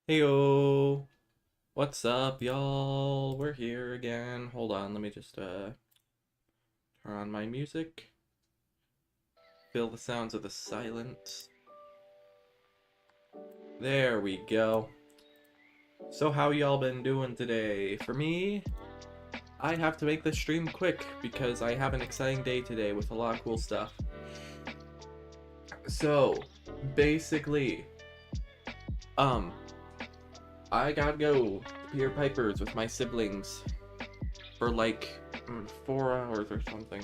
Heyo, what's up, y'all? We're here again. Hold on, let me just turn on my music. Feel the sounds of the silence. There we go. So how y'all been doing today? For me, I have to make this stream quick because I have an exciting day today with a lot of cool stuff. So, basically, I gotta go to Peter Piper's with my siblings for like 4 hours or something.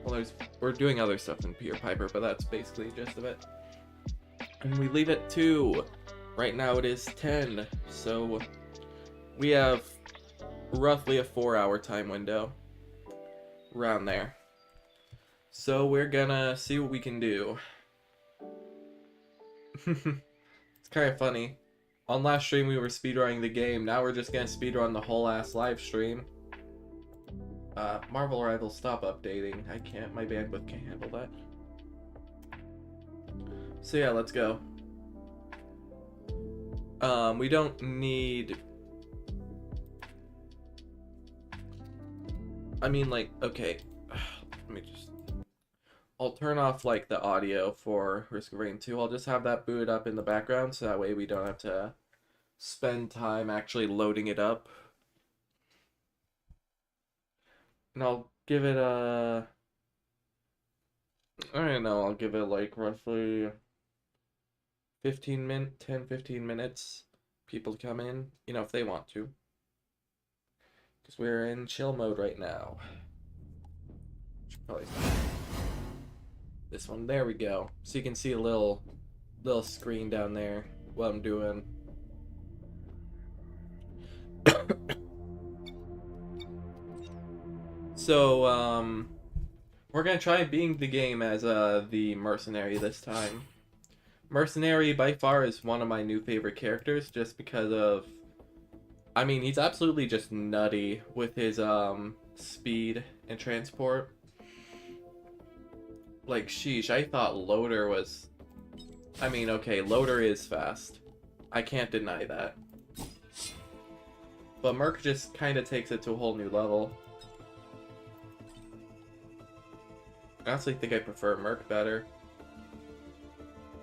Well, we're doing other stuff in Peter Piper, but that's basically the gist of it. And we leave at 2. Right now it is 10, so we have roughly a 4-hour time window. Around there. So we're gonna see what we can do. It's kind of funny. On last stream we were speedrunning the game, now we're just gonna speedrun the whole ass live stream. Marvel Rivals, stop updating. I can't, my bandwidth can't handle that. So yeah, let's go. We don't need... I mean, like, okay. Let me just... I'll turn off, like, the audio for Risk of Rain 2. I'll just have that booted up in the background, so that way we don't have to spend time actually loading it up. And I'll give it a... I don't know, I'll give it, like, roughly 10-15 minutes. People to come in, you know, if they want to. Because we're in chill mode right now. Should probably... This one, there we go. So you can see a little screen down there, what I'm doing. So, we're gonna try being the game as the mercenary this time. Mercenary by far is one of my new favorite characters, just because of... I mean, he's absolutely just nutty with his speed and transport. Like, sheesh, I thought Loader was... I mean, okay, Loader is fast. I can't deny that. But Merc just kind of takes it to a whole new level. I honestly think I prefer Merc better.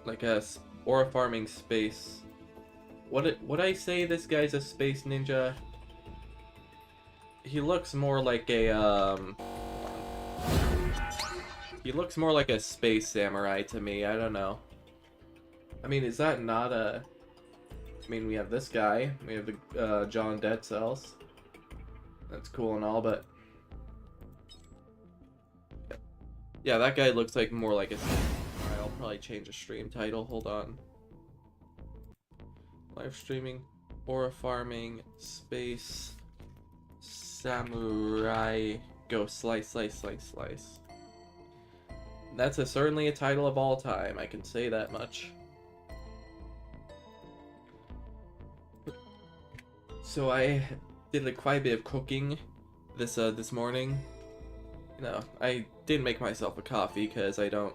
Like a Aurafarming space. Would I say this guy's a space ninja? He looks more like a he looks more like a space samurai to me. I don't know. I mean, is that not a... I mean, we have this guy. We have the John Dead Cells. That's cool and all, but... Yeah, that guy looks like more like a... Alright, I'll probably change the stream title. Hold on. Live streaming, Aurafarming, space, samurai, go slice, slice, slice, slice. That's certainly a title of all time, I can say that much. So I did quite a bit of cooking this morning. You know, I didn't make myself a coffee because I don't...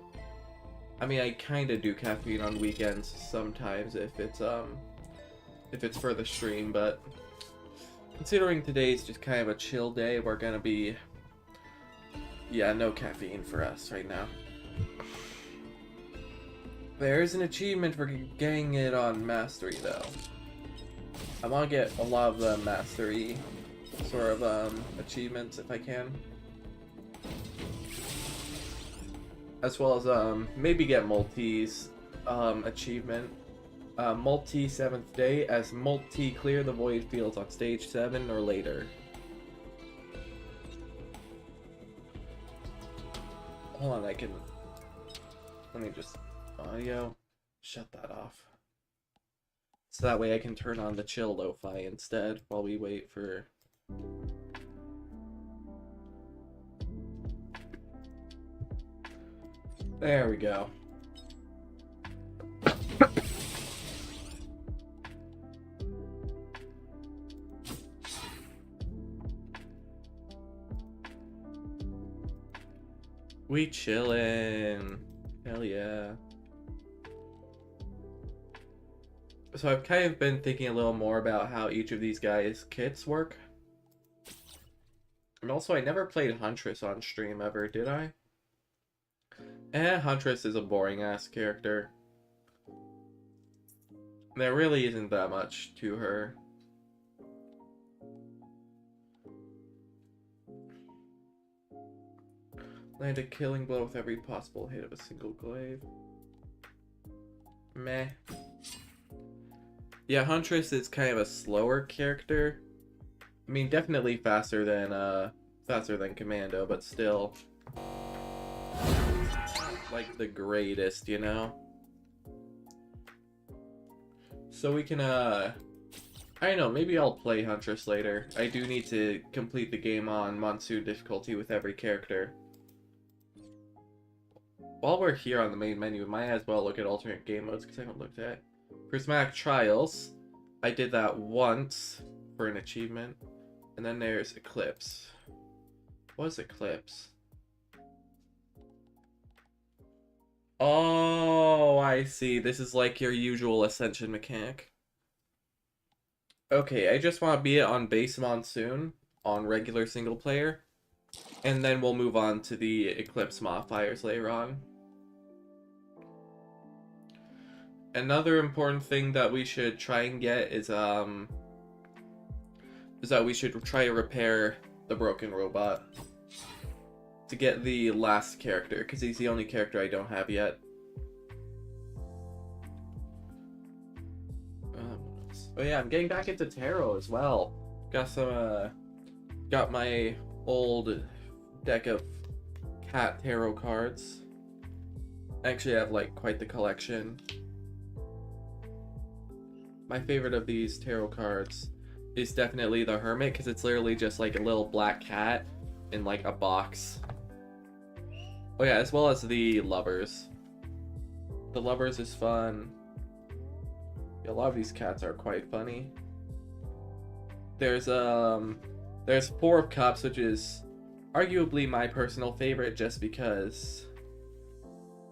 I mean, I kind of do caffeine on weekends sometimes if it's for the stream, but considering today's just kind of a chill day, we're gonna be... Yeah, no caffeine for us right now. There's an achievement for getting it on Mastery, though. I want to get a lot of the Mastery sort of achievements if I can. As well as maybe get Multi's achievement. Multi 7th day as Multi clear the void fields on stage 7 or later. Hold on, let me just audio, shut that off. So that way I can turn on the chill lo-fi instead while we wait for... There we go. We chillin'. Hell yeah. So I've kind of been thinking a little more about how each of these guys' kits work. And also, I never played Huntress on stream ever, did I? Huntress is a boring-ass character. There really isn't that much to her. Land a killing blow with every possible hit of a single glaive. Meh. Yeah, Huntress is kind of a slower character. I mean, definitely faster than Commando, but still, like the greatest, you know? So we can, I don't know, maybe I'll play Huntress later. I do need to complete the game on Monsoon difficulty with every character. While we're here on the main menu, we might as well look at alternate game modes, because I haven't looked at Prismatic Trials. I did that once for an achievement. And then there's Eclipse. What is Eclipse? Oh, I see. This is like your usual Ascension mechanic. Okay, I just want to beat it on base Monsoon, on regular single player. And then we'll move on to the Eclipse modifiers later on. Another important thing that we should try and get is that we should try to repair the broken robot to get the last character, because he's the only character I don't have yet. Oh yeah, I'm getting back into tarot as well. Got my old deck of cat tarot cards. Actually, I have like quite the collection. My favorite of these tarot cards is definitely the Hermit, because it's literally just like a little black cat in like a box. Oh yeah, as well as the Lovers. The Lovers is fun. Yeah, a lot of these cats are quite funny. There's Four of Cups, which is arguably my personal favorite, just because,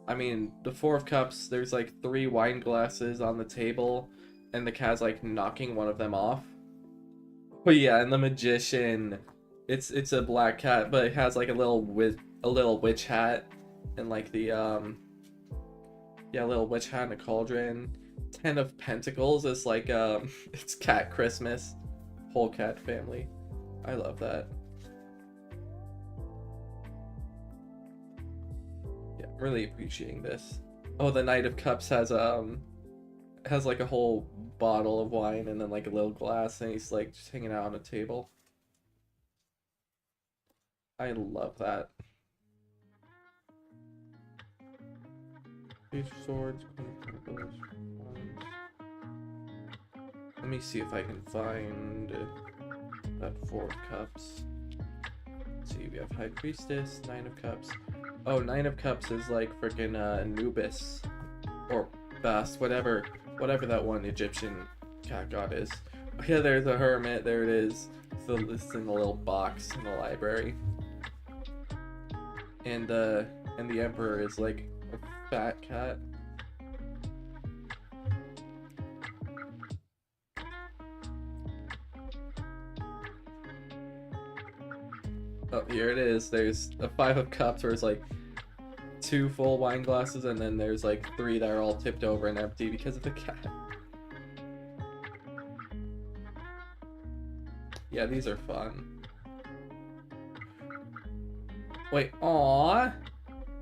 I mean, the Four of Cups, there's like 3 wine glasses on the table, and the cat's like knocking one of them off. But yeah, and the Magician, it's a black cat, but it has like a little witch hat, and like the little witch hat and a cauldron. 10 of Pentacles is like it's Cat Christmas, whole cat family. I love that. Yeah, I'm really appreciating this. Oh, the Knight of Cups has like a whole bottle of wine and then like a little glass, and he's like just hanging out on a table. I love that. Page of Swords, Queen of Pentacles, Wands. Let me see if I can find that Four of Cups. Let's see, we have High Priestess, Nine of Cups. Oh, Nine of Cups is like freaking Anubis or Bast, whatever that one Egyptian cat god is. Yeah, there's a Hermit. There it is. So this is in the little box in the library. And the Emperor is like a fat cat. Oh, here it is. There's a Five of Cups where it's like 2 full wine glasses, and then there's like 3 that are all tipped over and empty because of the cat. Yeah, these are fun. Wait, aww.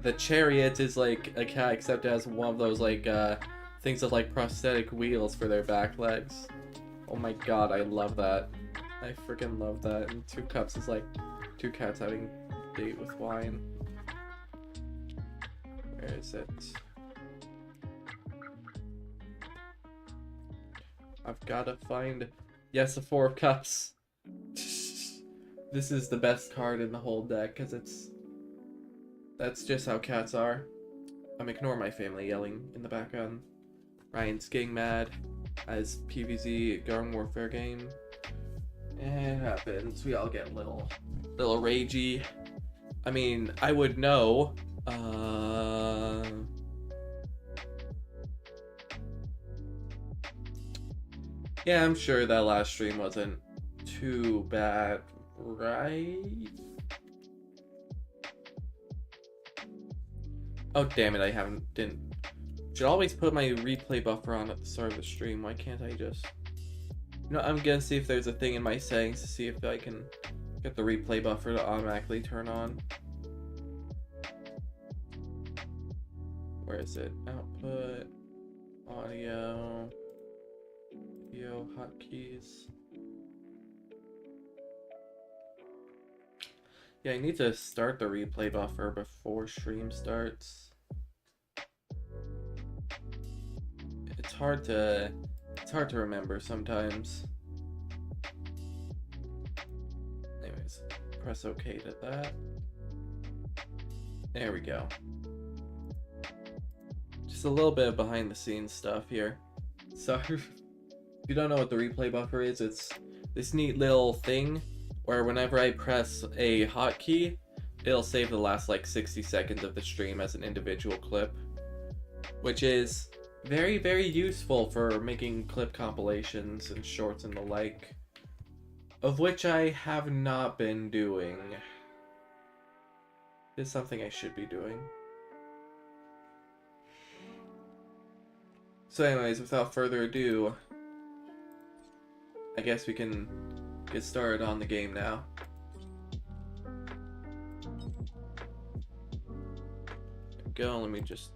The Chariot is like a cat, except it has one of those like things of like prosthetic wheels for their back legs. Oh my god, I love that. I freaking love that. And 2 Cups is like 2 cats having a date with wine. Where is it? I've gotta find... Yes, the Four of Cups. This is the best card in the whole deck, because that's just how cats are. Ignore my family yelling in the background. Ryan's getting mad as PvZ Garden Warfare game. It happens. We all get a little ragey. I mean, I would know. Yeah, I'm sure that last stream wasn't too bad, right? Oh damn it, didn't. Should always put my replay buffer on at the start of the stream. Why can't I just... You know, I'm gonna see if there's a thing in my settings to see if I can get the replay buffer to automatically turn on. Where is it? Output, audio, video, hotkeys. Yeah, I need to start the replay buffer before stream starts. It's hard to remember sometimes. Anyways, press OK to that. There we go. Just a little bit of behind the scenes stuff here. So if you don't know what the replay buffer is, it's this neat little thing where whenever I press a hotkey, it'll save the last like 60 seconds of the stream as an individual clip, which is very, very useful for making clip compilations and shorts and the like, of which I have not been doing. It's something I should be doing. So anyways, without further ado, I guess we can get started on the game now. There we go, let me just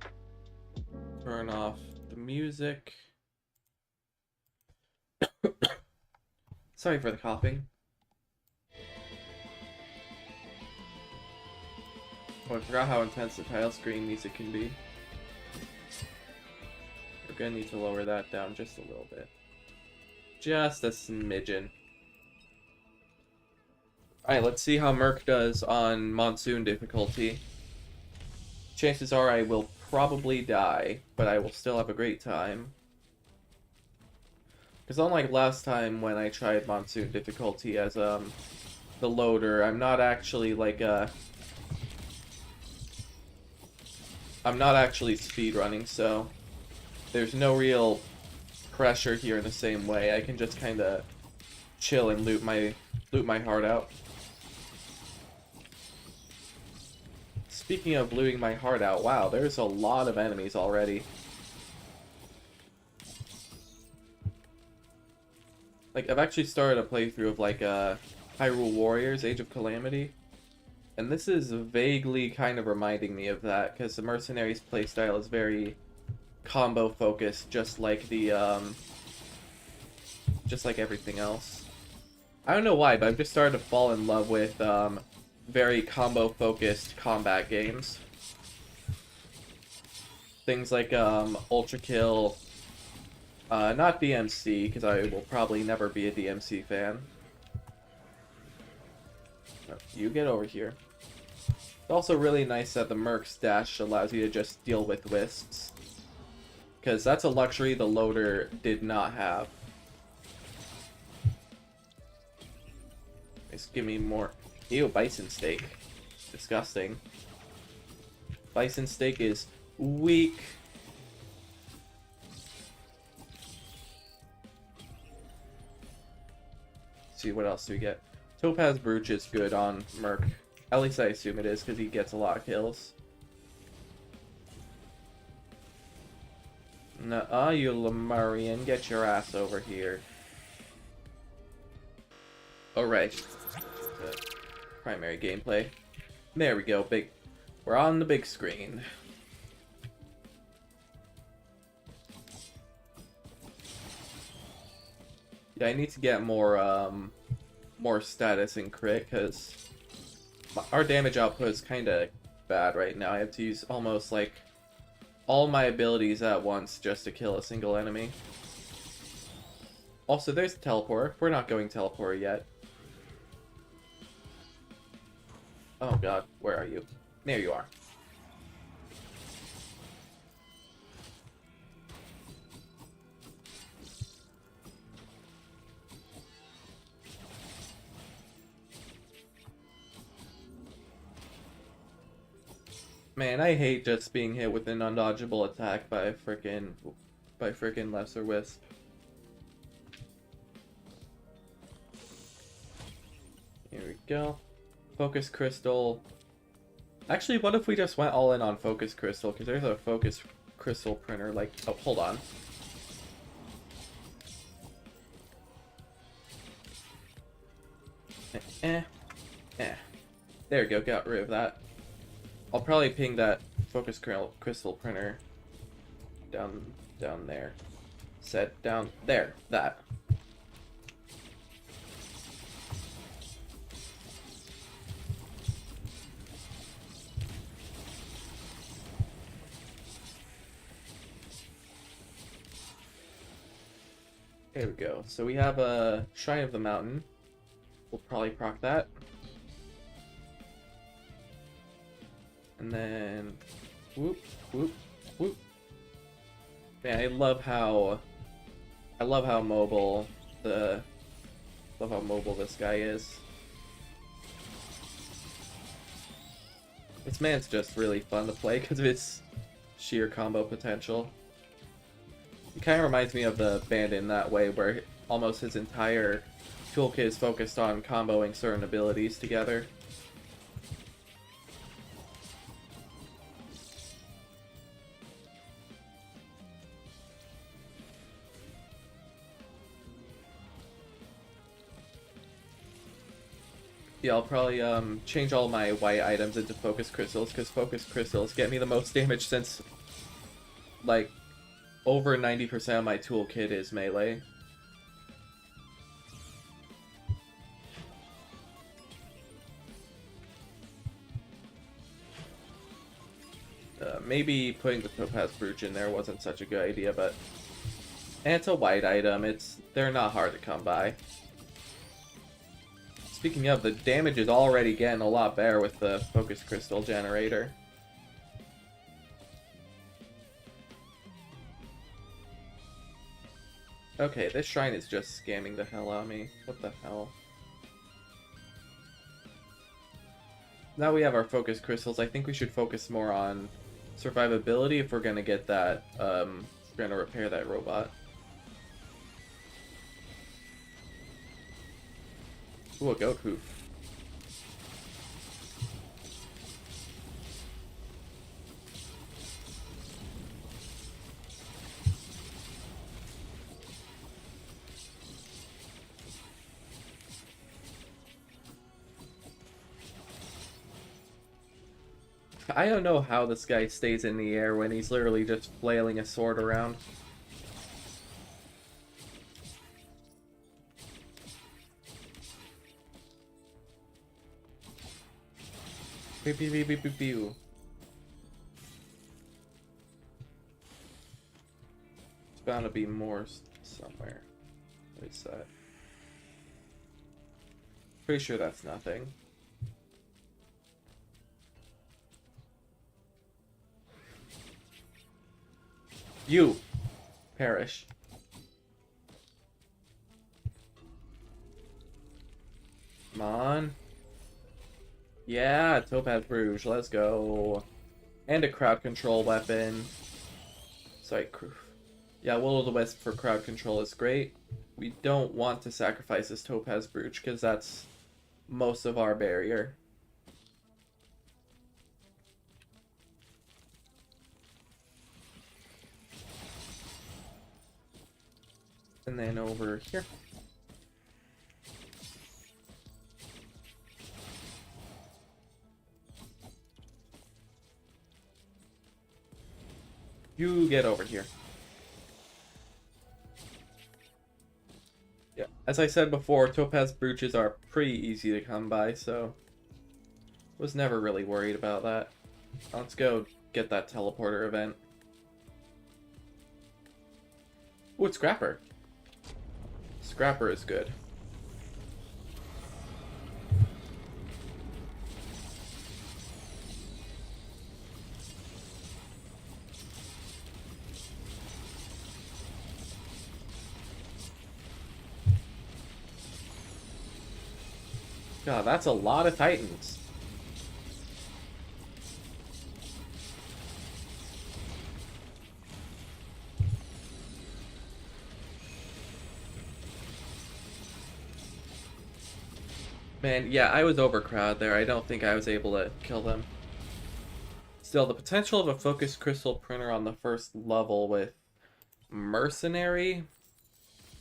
turn off the music. Sorry for the coughing. Oh, I forgot how intense the title screen music can be. We're gonna need to lower that down just a little bit. Just a smidgen. Alright, let's see how Merc does on Monsoon difficulty. Chances are I will probably die, but I will still have a great time. Because unlike last time when I tried Monsoon difficulty as the loader, I'm not actually like I'm not actually speedrunning, so there's no real pressure here in the same way. I can just kind of chill and loot my heart out. Speaking of looting my heart out, wow, there's a lot of enemies already. Like, I've actually started a playthrough of like Hyrule Warriors: Age of Calamity, and this is vaguely kind of reminding me of that, because the Mercenaries playstyle is very combo focused, just like the just like everything else. I don't know why, but I've just started to fall in love with very combo focused combat games. Things like Ultra Kill, not DMC, because I will probably never be a DMC fan. No, you get over here. It's also really nice that the Merc's dash allows you to just deal with wisps, because that's a luxury the loader did not have. Just give me more. Ew, bison steak. Disgusting. Bison steak is weak. Let's see, what else do we get? Topaz Brooch is good on Merc. At least I assume it is, because he gets a lot of kills. Nuh-uh, you Lemurian. Get your ass over here. Alright. Primary gameplay. There we go, we're on the big screen. Yeah, I need to get more status in crit, because our damage output is kind of bad right now. I have to use almost like all my abilities at once just to kill a single enemy. Also, there's the teleporter. We're not going teleporter yet. Oh god, where are you? There you are. Man, I hate just being hit with an undodgeable attack by frickin' Lesser Wisp. go. Focus crystal. Actually, what if we just went all in on focus crystal? Because there's a focus crystal printer. Like, oh, hold on. There we go. Got rid of that. I'll probably ping that focus crystal printer down there. Set down there. That. There we go. So we have a Shrine of the Mountain. We'll probably proc that. And then whoop, whoop, whoop. Man, I love how mobile this guy is. This man's just really fun to play because of its sheer combo potential. It kind of reminds me of the Bandit in that way, where almost his entire toolkit is focused on comboing certain abilities together. Yeah, I'll probably change all my white items into focus crystals, because focus crystals get me the most damage since, like, over 90% of my toolkit is melee. Maybe putting the Topaz Brooch in there wasn't such a good idea, but... And it's a white item, they're not hard to come by. Speaking of, the damage is already getting a lot better with the Focus Crystal generator. Okay, this shrine is just scamming the hell out of me. What the hell? Now we have our Focus Crystals, I think we should focus more on survivability if we're gonna get that, we're gonna repair that robot. Ooh, a goat hoof. I don't know how this guy stays in the air when he's literally just flailing a sword around. Pew, pew, pew, pew, pew, pew. There's bound to be more somewhere. What is that? Pretty sure that's nothing. You perish. Come on. Yeah, Topaz Brooch, let's go. And a crowd control weapon. Sorry, yeah, Will-O-the-Wisp for crowd control is great. We don't want to sacrifice this Topaz Brooch because that's most of our barrier. And then over here. You get over here. Yeah, as I said before, Topaz Brooches are pretty easy to come by, so was never really worried about that. Let's go get that teleporter event. Ooh, it's Scrapper. Scrapper is good. God, that's a lot of Titans. Man, yeah, I was overcrowded there. I don't think I was able to kill them. Still, the potential of a focused crystal printer on the first level with mercenary,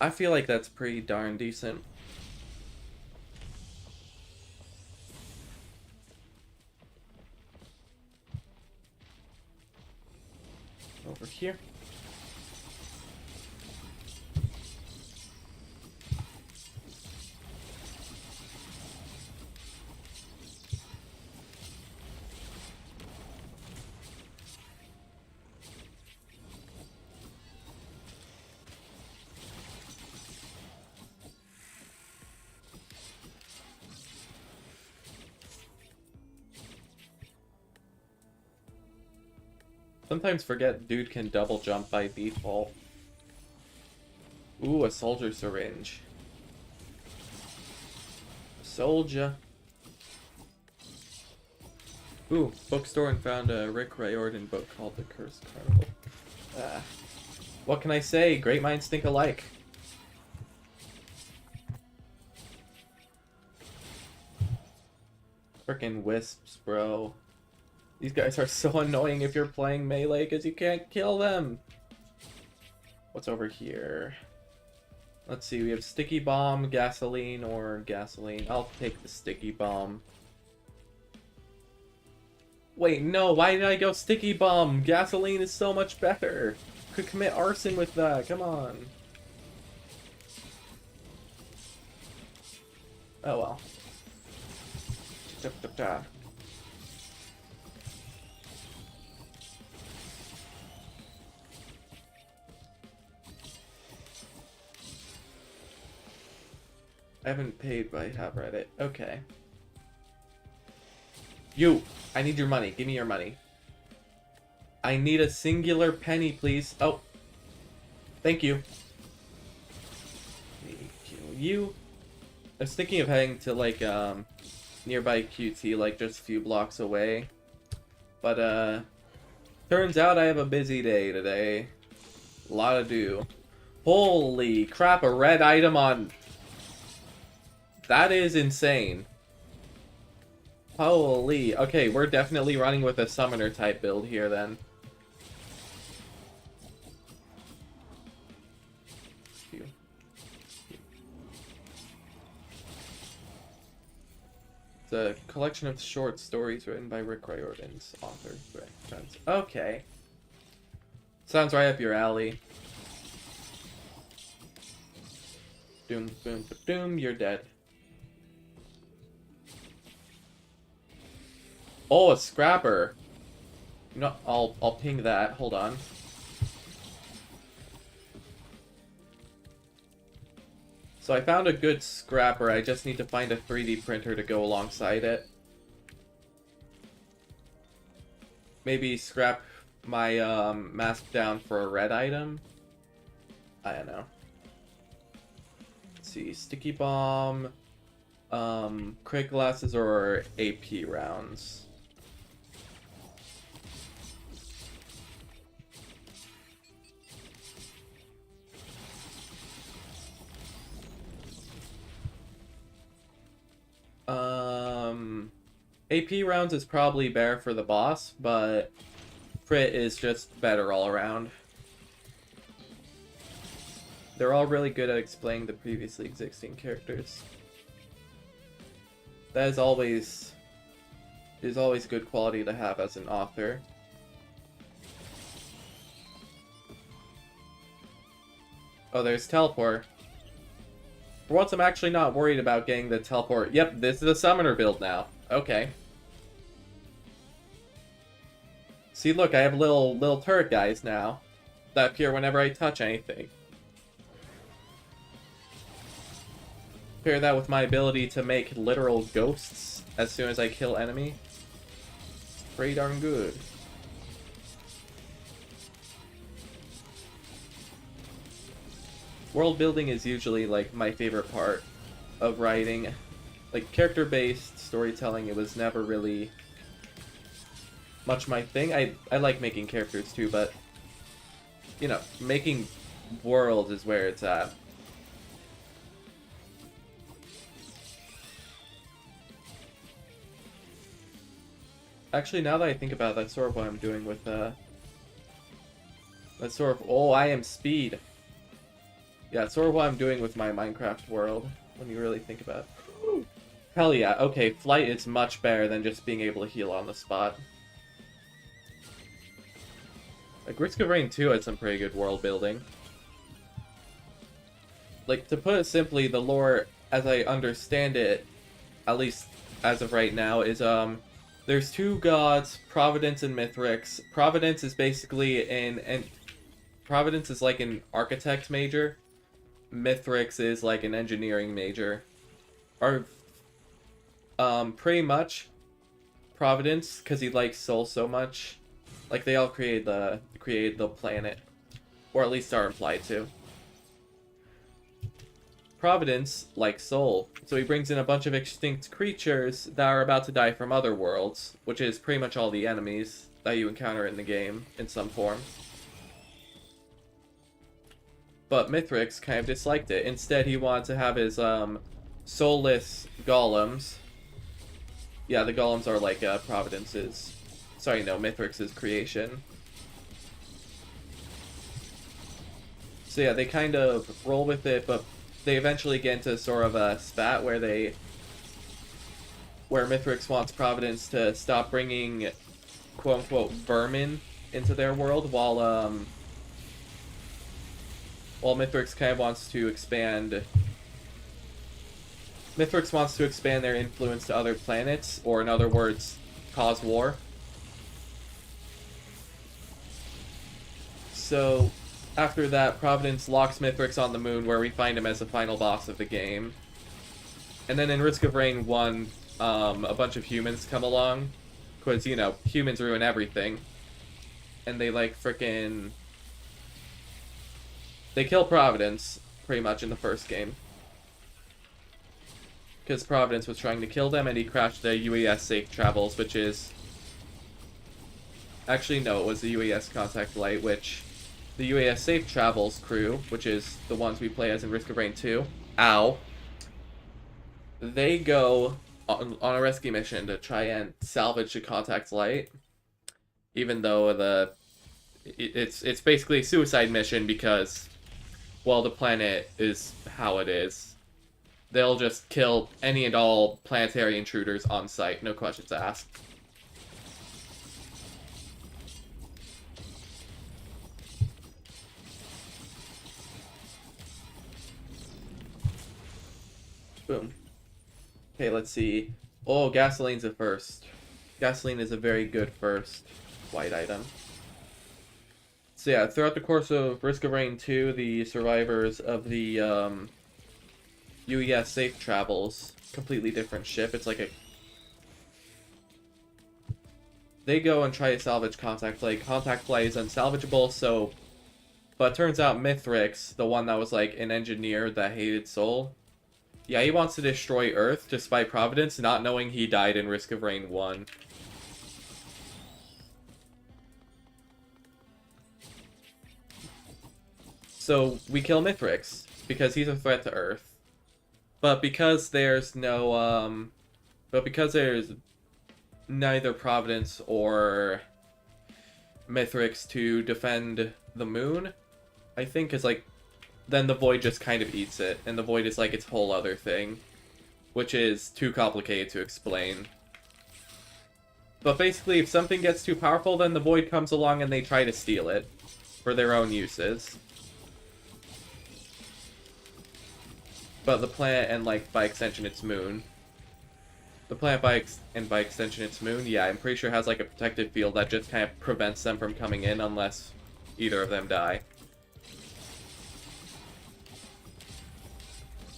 I feel like that's pretty darn decent. Over here. Sometimes forget dude can double jump by default. Ooh, a soldier syringe. Soldier. Ooh, bookstore and found a Rick Riordan book called The Cursed Carnival. What can I say? Great minds think alike. Frickin' wisps, bro. These guys are so annoying if you're playing melee because you can't kill them. What's over here? Let's see, we have sticky bomb, gasoline, or gasoline. I'll take the sticky bomb. Wait, no, why did I go sticky bomb? Gasoline is so much better. Could commit arson with that, come on. Oh well. I haven't paid, but I have read it. Okay. You! I need your money. Give me your money. I need a singular penny, please. Oh. Thank you. Let me kill you. I was thinking of heading to, like, nearby QT, like, just a few blocks away. But, turns out I have a busy day today. A lot to do. Holy crap, a red item on... That is insane. Holy. Okay, we're definitely running with a summoner type build here then. It's a collection of short stories written by Rick Riordan's author. Okay. Sounds right up your alley. Doom, boom, doom, you're dead. Oh, a scrapper. No, I'll ping that. Hold on. So I found a good scrapper. I just need to find a 3D printer to go alongside it. Maybe scrap my mask down for a red item. I don't know. Let's see, sticky bomb, crate glasses, or AP rounds. AP rounds is probably better for the boss, but crit is just better all around. They're all really good at explaining the previously existing characters. That is always good quality to have as an author. Oh, there's teleport. For once, I'm actually not worried about getting the teleport. Yep, this is a summoner build now. Okay. See, look, I have little turret guys now that appear whenever I touch anything. Pair that with my ability to make literal ghosts as soon as I kill enemy. It's pretty darn good. World building is usually, like, my favorite part of writing. Like, character-based storytelling, it was never really much my thing. I like making characters too, but, you know, making worlds is where it's at. Actually, now that I think about it, that's sort of what I'm doing with, that's sort of... Oh, I am speed. Yeah, it's sort of what I'm doing with my Minecraft world, when you really think about it. Hell yeah, okay, flight is much better than just being able to heal on the spot. Like, Risk of Rain 2 had some pretty good world building. Like, to put it simply, the lore, as I understand it, at least as of right now, is, there's two gods, Providence and Mithrix. Providence is basically Providence is like an architect major. Mithrix is like an engineering major. Or, pretty much, Providence, because he likes Soul so much. Like, they all created the planet. Or at least are implied to. Providence likes Soul, so he brings in a bunch of extinct creatures that are about to die from other worlds, which is pretty much all the enemies that you encounter in the game, in some form. But Mithrix kind of disliked it. Instead, he wanted to have his, soulless golems. Yeah, the golems are like, Providence's... Sorry, no, Mithrix's creation. So yeah, they kind of roll with it, but they eventually get into sort of a spat where Mithrix wants Providence to stop bringing quote-unquote vermin into their world, while Mithrix kind of wants to expand... Mithrix wants to expand their influence to other planets, or in other words, cause war. So, after that, Providence locks Mithrix on the moon, where we find him as the final boss of the game. And then in Risk of Rain 1, a bunch of humans come along, because, you know, humans ruin everything. And they, like, frickin'... They kill Providence, pretty much, in the first game. Because Providence was trying to kill them, and he crashed the UES Safe Travels, which is... Actually, no, it was the UES Contact Light, which... The UES Safe Travels crew, which is the ones we play as in Risk of Rain 2, ow, they go on a rescue mission to try and salvage the Contact Light, even though it's basically a suicide mission because, well, the planet is how it is. They'll just kill any and all planetary intruders on sight, no questions asked. Boom. Okay, let's see. Oh, gasoline's a first. Gasoline is a very good first white item. So yeah, throughout the course of Risk of Rain 2, the survivors of the UES Safe Travels, completely different ship. It's like a... They go and try to salvage Contact Light. Contact Light is unsalvageable, so... But it turns out Mithrix, the one that was like an engineer that hated Soul... Yeah, he wants to destroy Earth, despite Providence not knowing he died in Risk of Rain 1. So, we kill Mithrix, because he's a threat to Earth. But because there's no, because there's neither Providence or Mithrix to defend the moon, I think is like... Then the Void just kind of eats it, and the Void is like its whole other thing, which is too complicated to explain. But basically, if something gets too powerful, then the Void comes along and they try to steal it for their own uses. But the planet, and like by extension its moon, the planet by extension its moon, yeah, I'm pretty sure has like a protective field that just kind of prevents them from coming in unless either of them die.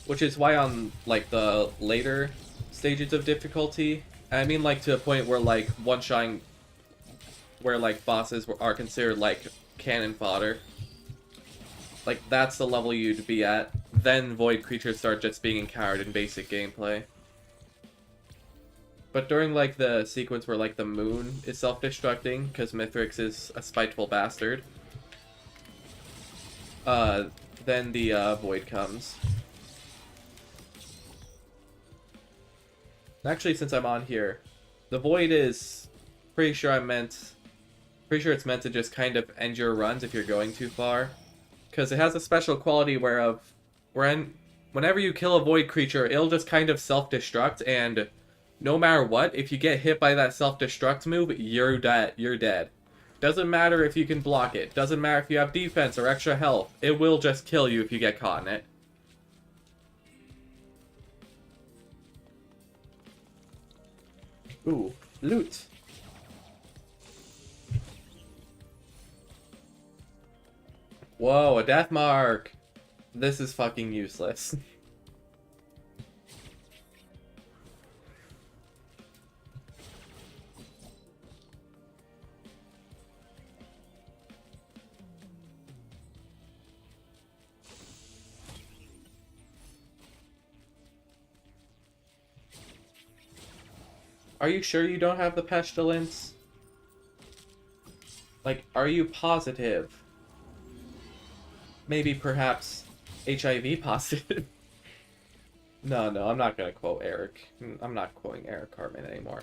Which is why on, like, the later stages of difficulty, I mean, like, to a point where, like, one-shotting, where, like, bosses are considered, like, cannon fodder. Like, that's the level you'd be at. Then Void creatures start just being encountered in basic gameplay. But during, like, the sequence where, like, the moon is self-destructing, because Mithrix is a spiteful bastard, then the, Void comes. Actually, since I'm on here, the Void is Pretty sure pretty sure it's meant to just kind of end your runs if you're going too far. Because it has a special quality whenever you kill a void creature, it'll just kind of self-destruct, and no matter what, if you get hit by that self-destruct move, you're dead. You're dead. Doesn't matter if you can block it. Doesn't matter if you have defense or extra health. It will just kill you if you get caught in it. Ooh, loot. Whoa, a death mark. This is fucking useless. Are you sure you don't have the pestilence? Like, are you positive? Maybe perhaps HIV positive? No, I'm not gonna quote Eric. I'm not quoting Eric Cartman anymore.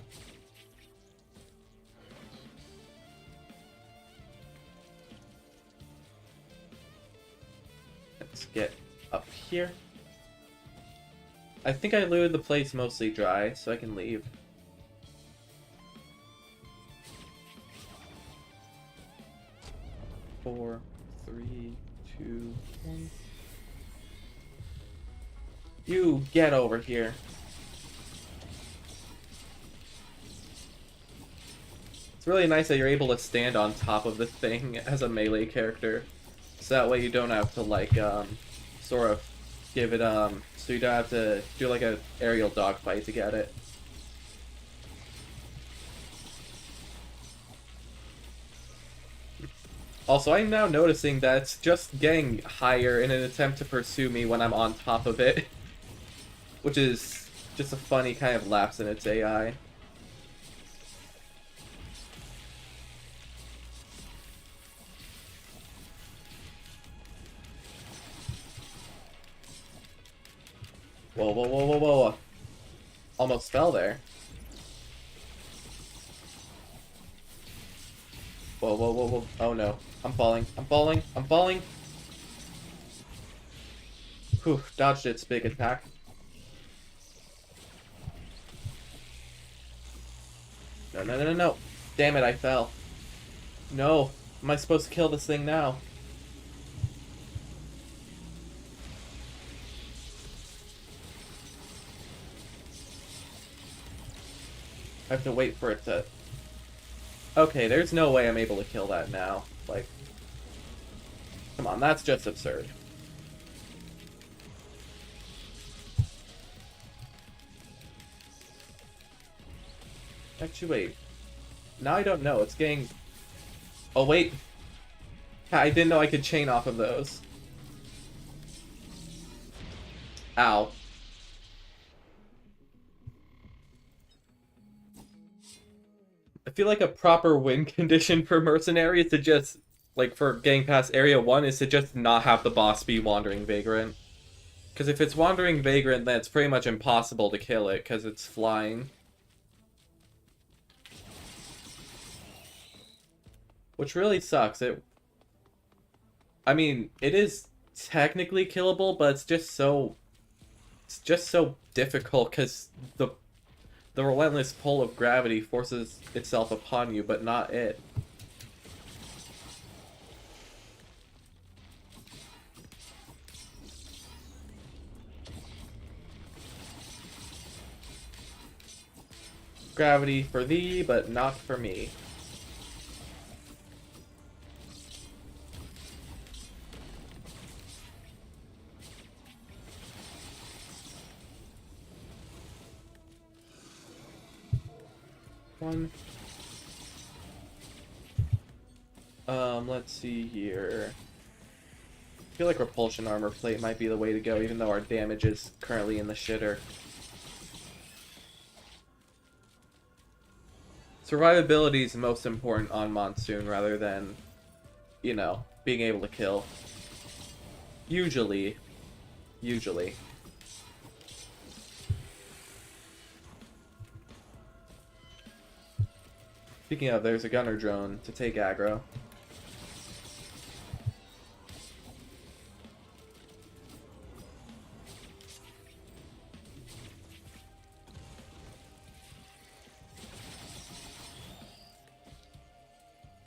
Let's get up here. I think I looted the place mostly dry, so I can leave. 4, 3, 2, 1. You get over here. It's really nice that you're able to stand on top of the thing as a melee character. So that way you don't have to, like, sort of give it, so you don't have to do, like, an aerial dogfight to get it. Also, I'm now noticing that it's just getting higher in an attempt to pursue me when I'm on top of it. Which is just a funny kind of lapse in its AI. Whoa. Almost fell there. Whoa. Oh no. I'm falling. Whew, dodged its big attack. No. Damn it, I fell. No. Am I supposed to kill this thing now? I have to wait for it to... Okay, there's no way I'm able to kill that now. Like... Come on, that's just absurd. Actually, wait. Now I don't know. It's getting... Oh, wait. I didn't know I could chain off of those. Ow. I feel like a proper win condition for Mercenary is to just, like, for getting past Area 1 is to just not have the boss be Wandering Vagrant. Because if it's Wandering Vagrant, then it's pretty much impossible to kill it, because it's flying. Which really sucks. I mean, it is technically killable, but it's just so difficult because the relentless pull of gravity forces itself upon you, but not it. Gravity for thee, but not for me. One. Let's see here. I feel like repulsion armor plate might be the way to go, even though our damage is currently in the shitter. Survivability is most important on Monsoon rather than, you know, being able to kill. Usually. Speaking of, there's a gunner drone to take aggro.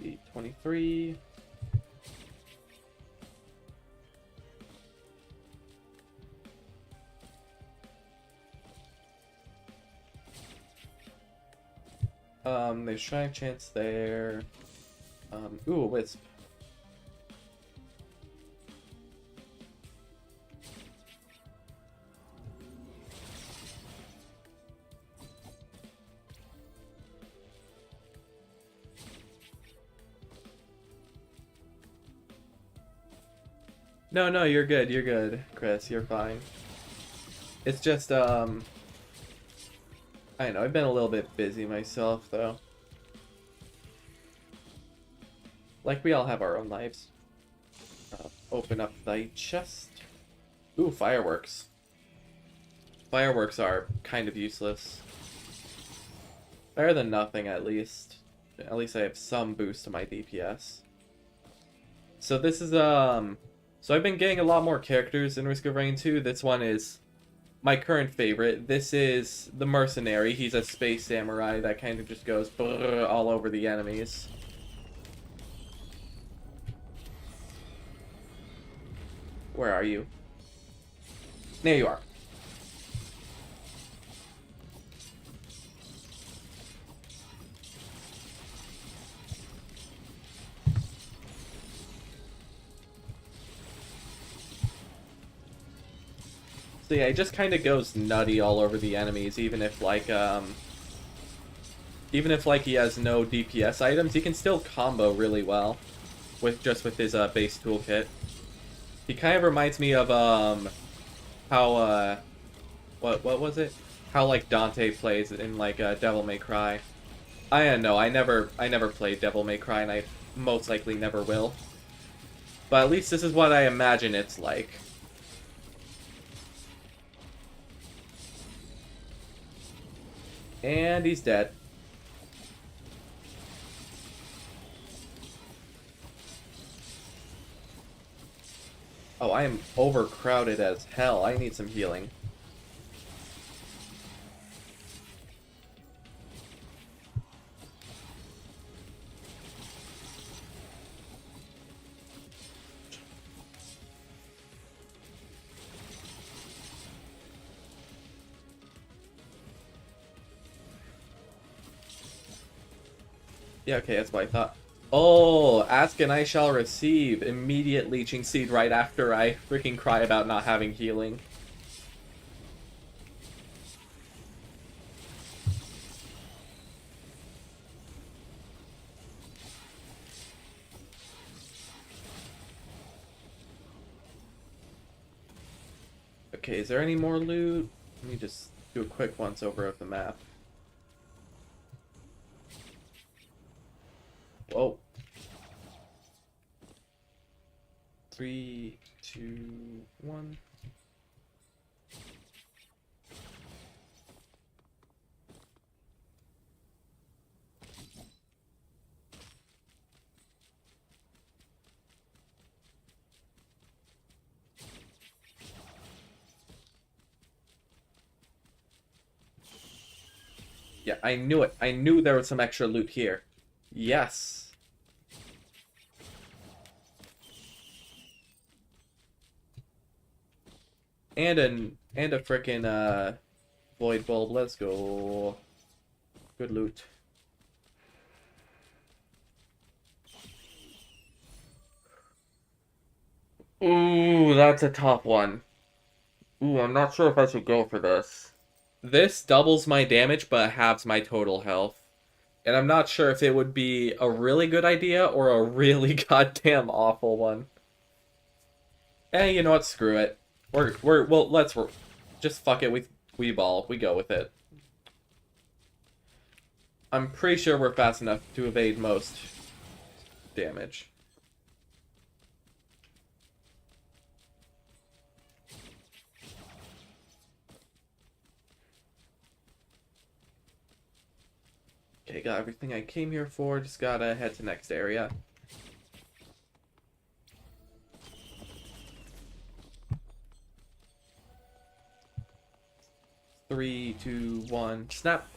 B-23. There's strike chance there. Ooh, a wisp. No, you're good, Chris, you're fine. It's just, I know, I've been a little bit busy myself, though. Like, we all have our own lives. Open up thy chest. Ooh, fireworks. Fireworks are kind of useless. Better than nothing, at least. At least I have some boost to my DPS. So this is, so I've been getting a lot more characters in Risk of Rain 2. This one is my current favorite. This is the Mercenary. He's a space samurai that kind of just goes all over the enemies. Where are you? There you are. So yeah, he just kind of goes nutty all over the enemies, even if like he has no DPS items, he can still combo really well with his base toolkit. He kind of reminds me of how what was it? How like Dante plays in like Devil May Cry. I don't know. I never played Devil May Cry, and I most likely never will. But at least this is what I imagine it's like. And he's dead. Oh, I am overcrowded as hell. I need some healing. Yeah, okay, that's what I thought. Oh, ask and I shall receive. Immediate leeching seed right after I freaking cry about not having healing. Okay, is there any more loot? Let me just do a quick once over of the map. Whoa. 3, 2, 1. Yeah, I knew it. I knew there was some extra loot here. Yes. And a frickin' void bulb. Let's go. Good loot. Ooh, that's a tough one. Ooh, I'm not sure if I should go for this. This doubles my damage, but halves my total health. And I'm not sure if it would be a really good idea or a really goddamn awful one. You know what? Screw it. Well, just fuck it. We ball. We go with it. I'm pretty sure we're fast enough to evade most damage. Okay, got everything I came here for. Just gotta head to next area. Three, two, one, snap.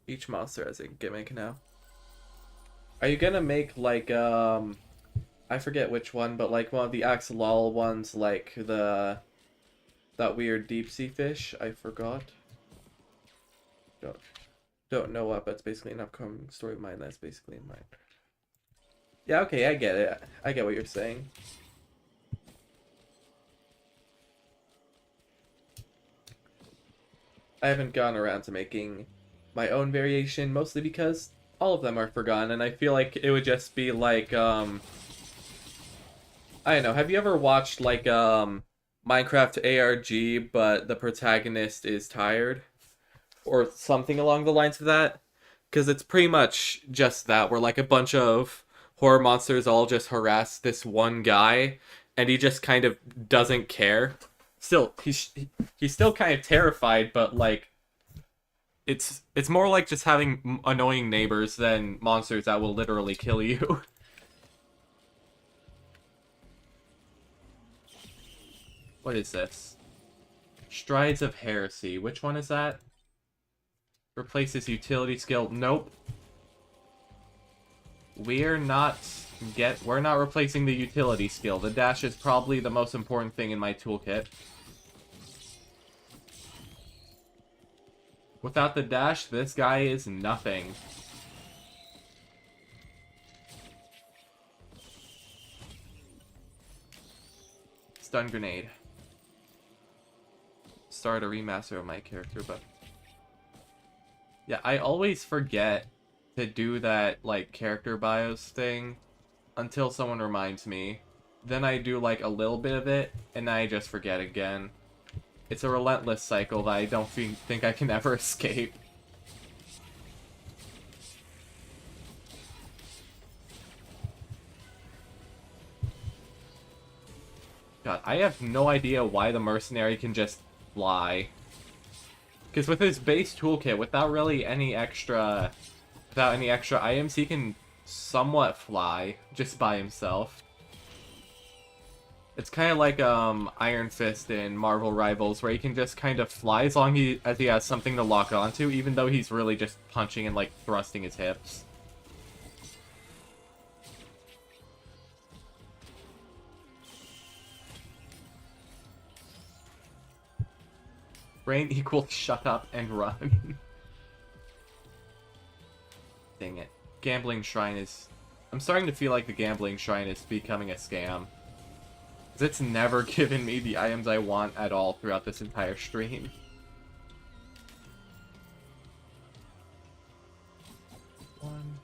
Each monster has a gimmick now. Are you gonna make like I forget which one, but like one of the Axolotl ones, like that weird deep sea fish? I forgot. Don't know what, but it's basically an upcoming story of mine that's basically in mine. Yeah, okay, I get it. I get what you're saying. I haven't gone around to making my own variation, mostly because all of them are forgotten, and I feel like it would just be like, I don't know, have you ever watched, like, Minecraft ARG, but the protagonist is tired? Or something along the lines of that? Because it's pretty much just that, where, like, a bunch of horror monsters all just harass this one guy, and he just kind of doesn't care. Still, he's still kind of terrified, but, like, it's more like just having annoying neighbors than monsters that will literally kill you. What is this? Strides of Heresy. Which one is that? Replaces utility skill. Nope. We're not replacing the utility skill. The dash is probably the most important thing in my toolkit. Without the dash, this guy is nothing. Stun grenade. Start a remaster of my character, but yeah, I always forget to do that, like, character bios thing until someone reminds me. Then I do, like, a little bit of it, and I just forget again. It's a relentless cycle that I don't think I can ever escape. God, I have no idea why the mercenary can just fly. Because with his base toolkit, without any extra items, he can somewhat fly just by himself. It's kind of like Iron Fist in Marvel Rivals, where he can just kind of fly as long as he has something to lock onto, even though he's really just punching and, like, thrusting his hips. Brain equals shut up and run. Dang it. Gambling Shrine is... I'm starting to feel like the Gambling Shrine is becoming a scam. It's never given me the items I want at all throughout this entire stream. One.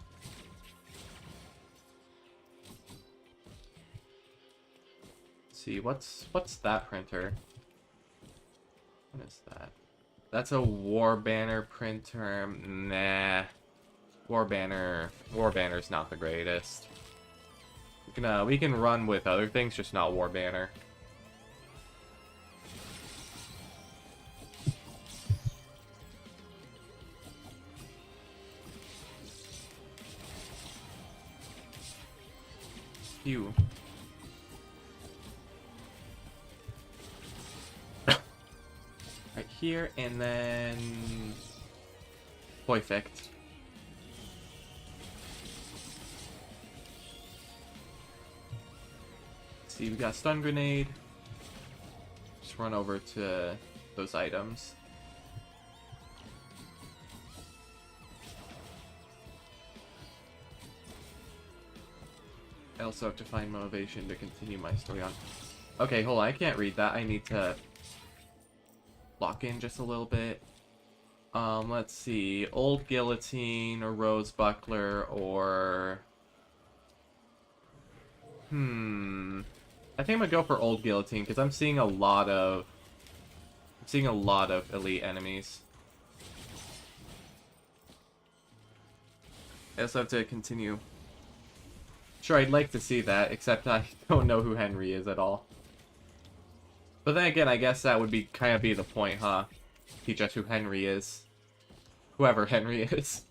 Let's see, what's that printer? What is that? That's a War Banner printer. Nah. War Banner's not the greatest. We can run with other things, just not War Banner. Phew. Right here, and then... Perfect. See, we got stun grenade. Just run over to those items. I also have to find motivation to continue my story on. Okay, hold on, I can't read that. I need to lock in just a little bit. Let's see. Old Guillotine or Rose Buckler or... I think I'm gonna go for Old Guillotine because I'm seeing a lot of elite enemies. I also have to continue. Sure, I'd like to see that, except I don't know who Henry is at all. But then again, I guess that would kind of be the point, huh? Teach us who Henry is. Whoever Henry is.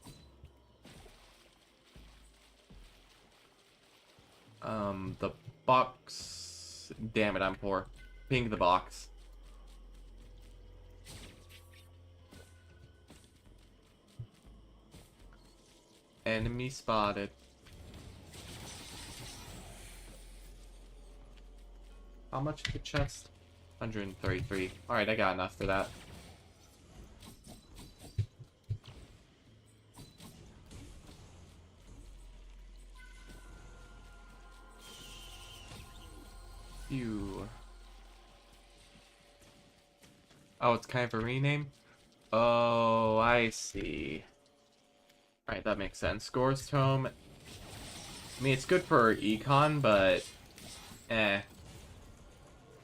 The box... Damn it, I'm poor. Ping the box. Enemy spotted. How much is the chest? 133. Alright, I got enough for that. Phew. Oh, it's kind of a rename? Oh, I see. Alright, that makes sense. Scores Tome. I mean, it's good for econ, but... kind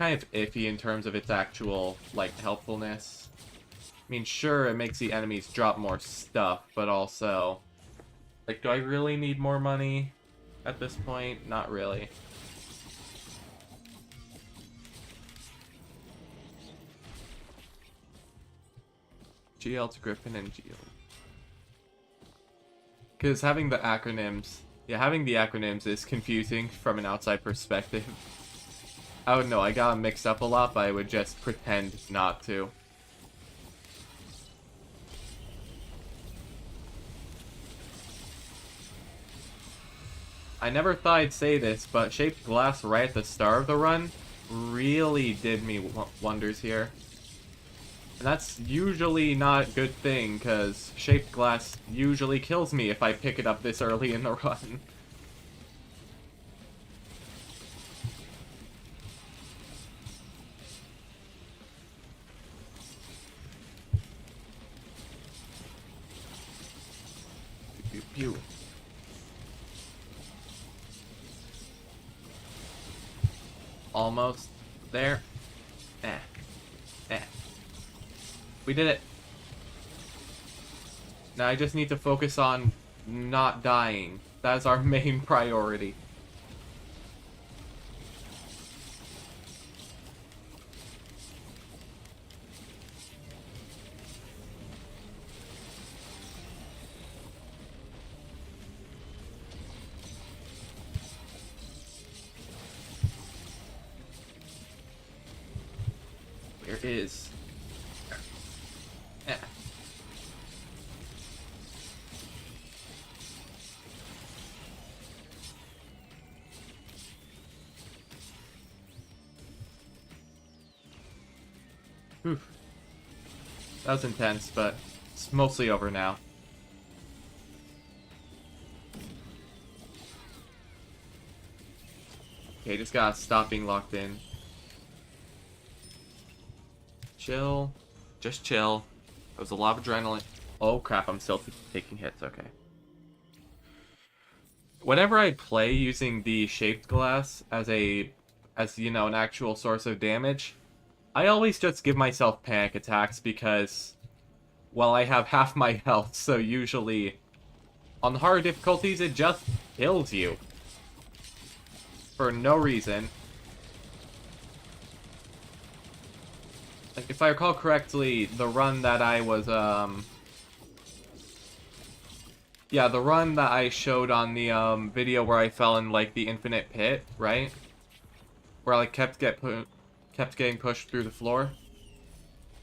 of iffy in terms of its actual, like, helpfulness. I mean, sure, it makes the enemies drop more stuff, but also... Like, do I really need more money at this point? Not really. GL to Griffin and GL. Because having the acronyms... Yeah, having the acronyms is confusing from an outside perspective. I don't know, I got them mixed up a lot, but I would just pretend not to. I never thought I'd say this, but Shaped Glass right at the start of the run really did me wonders here. And that's usually not a good thing, because Shaped Glass usually kills me if I pick it up this early in the run. Pew, pew. Almost there. We did it. Now I just need to focus on not dying. That is our main priority. Where is... Oof. That was intense, but it's mostly over now. Okay, just gotta stop being locked in. Chill. Just chill. That was a lot of adrenaline. Oh crap, I'm still taking hits, okay. Whenever I play using the Shaped Glass as you know, an actual source of damage, I always just give myself panic attacks because, well, I have half my health, so usually on the harder difficulties, it just kills you. For no reason. Like, if I recall correctly, the run that I was, yeah, the run that I showed on the, video where I fell in, like, the infinite pit, right? Where I, like, kept getting pushed through the floor.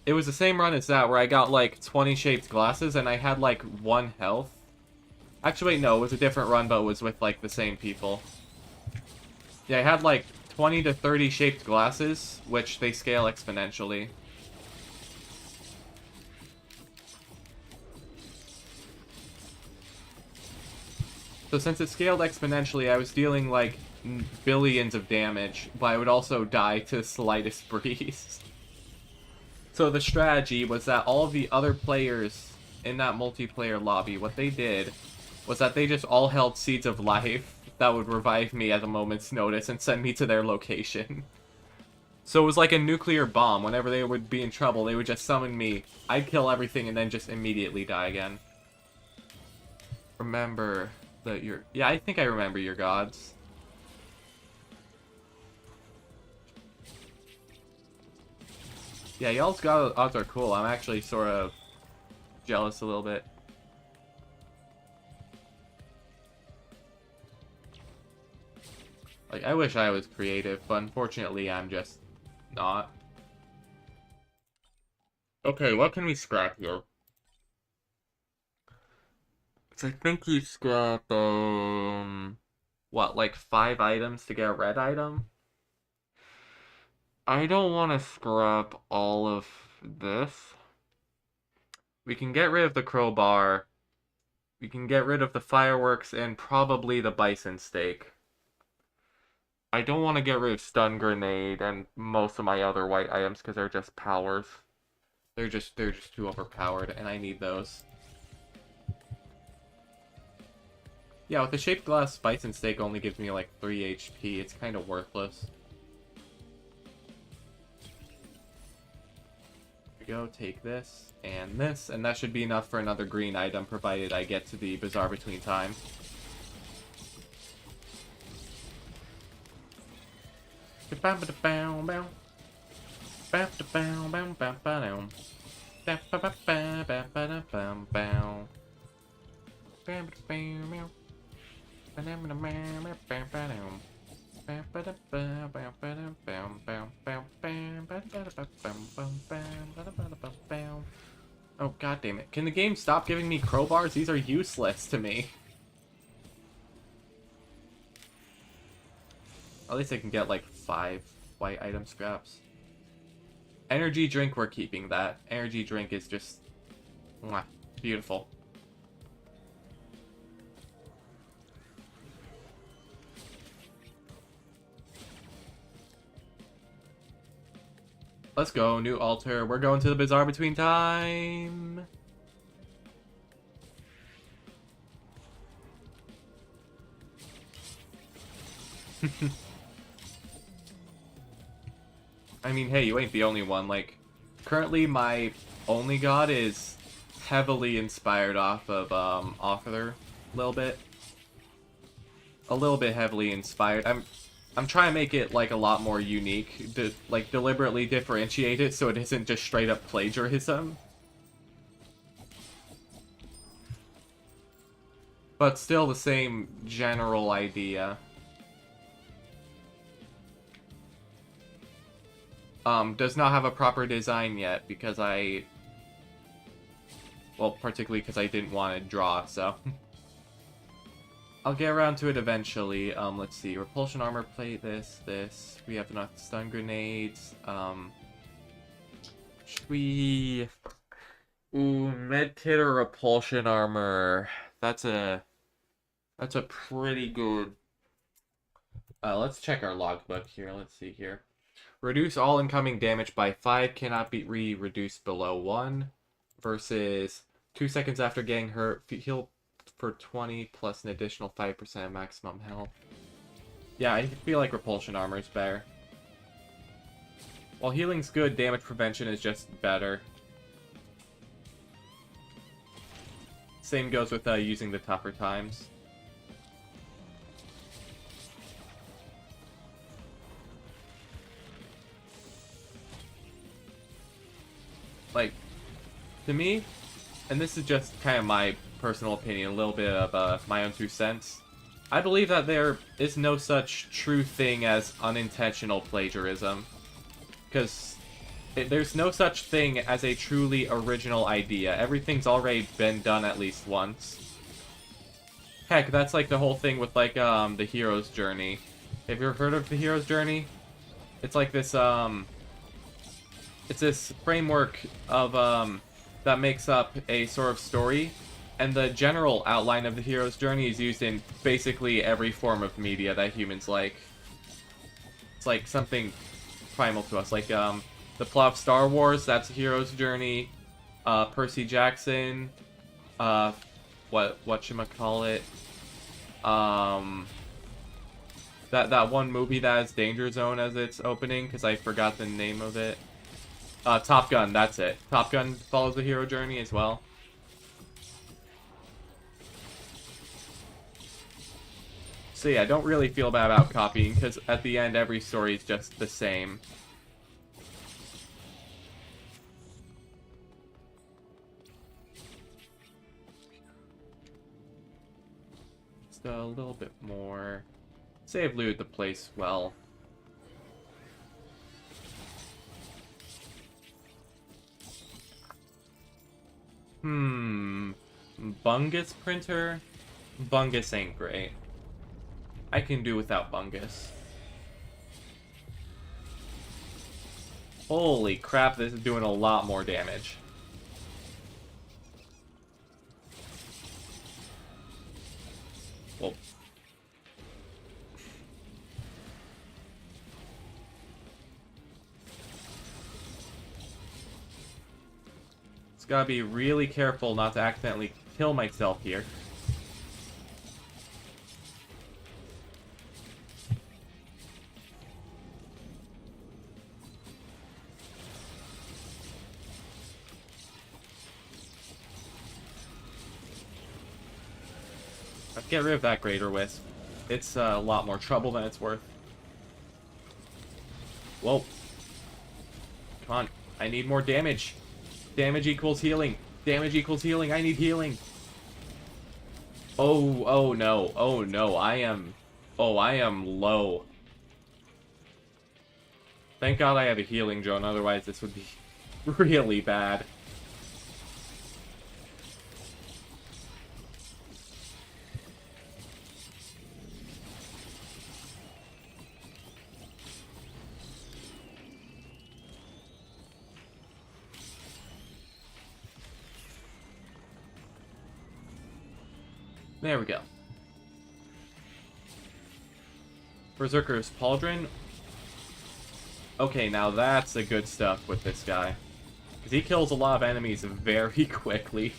It was the same run as that, where I got, like, 20 shaped glasses, and I had, like, 1 health. Actually, wait, no, it was a different run, but it was with, like, the same people. Yeah, I had, like, 20 to 30 shaped glasses, which they scale exponentially. So since it scaled exponentially, I was dealing, like, billions of damage, but I would also die to the slightest breeze. So the strategy was that all of the other players in that multiplayer lobby, what they did was that they just all held Seeds of Life that would revive me at a moment's notice and send me to their location. So it was like a nuclear bomb. Whenever they would be in trouble, they would just summon me, I'd kill everything, and then just immediately die again. Remember that yeah, I think I remember your gods. Yeah, y'all's odds are cool. I'm actually sort of jealous a little bit. Like, I wish I was creative, but unfortunately I'm just not. Okay, what can we scrap here? So I think you scrap, what, like 5 items to get a red item? I don't want to scrap all of this. We can get rid of the crowbar. We can get rid of the fireworks and probably the bison steak. I don't want to get rid of stun grenade and most of my other white items because they're just powers. They're just too overpowered, and I need those. Yeah, with the shaped glass, bison steak only gives me like 3 HP. It's kind of worthless. Here we go, take this, and that should be enough for another green item, provided I get to the Bazaar Between Time. Oh, god damn it. Can the game stop giving me crowbars? These are useless to me. At least I can get like 5 white item scraps. Energy drink, we're keeping that. Energy drink is just mwah, beautiful. Let's go, new altar. We're going to the Bazaar Between Time. I mean, hey, you ain't the only one. Like, currently my only god is heavily inspired off of Author, a little bit. A little bit heavily inspired. I'm trying to make it like a lot more unique, like deliberately differentiate it so it isn't just straight up plagiarism. But still the same general idea. Does not have a proper design yet because well, particularly because I didn't want to draw, so. I'll get around to it eventually. Let's see. Repulsion armor plate, this. We have enough stun grenades. Should we... Ooh, medkit or repulsion armor. That's a pretty good... let's check our logbook here. Let's see here. Reduce all incoming damage by 5, cannot be reduced below 1. Versus 2 seconds after getting hurt, heal for 20 plus an additional 5% of maximum health. Yeah, I feel like repulsion armor is better. While healing's good, damage prevention is just better. Same goes with using the tougher times. Like, to me, and this is just kind of my personal opinion, a little bit of my own 2 cents, I believe that there is no such true thing as unintentional plagiarism. Because there's no such thing as a truly original idea. Everything's already been done at least once. Heck, that's like the whole thing with like the hero's journey. Have you ever heard of the hero's journey? It's like this it's this framework of that makes up a sort of story, and the general outline of the hero's journey is used in basically every form of media that humans like. It's like something primal to us, like the plot of Star Wars, that's a hero's journey. Percy Jackson, whatchamacallit, that one movie that has Danger Zone as its opening, because I forgot the name of it. Top Gun, that's it. Top Gun follows the hero journey as well. So yeah, don't really feel bad about copying, because at the end, every story is just the same. Just a little bit more. Say I've looted the place well. Bungus printer? Bungus ain't great. I can do without Bungus. Holy crap, this is doing a lot more damage. Whoa. Just gotta be really careful not to accidentally kill myself here. Get rid of that Greater Wisp. It's a lot more trouble than it's worth. Whoa. Come on. I need more damage. Damage equals healing. Damage equals healing. I need healing. Oh no. Oh no. I am low. Thank God I have a healing drone, otherwise this would be really bad. There we go. Berserker's Pauldron. Okay, now that's the good stuff with this guy. Because he kills a lot of enemies very quickly.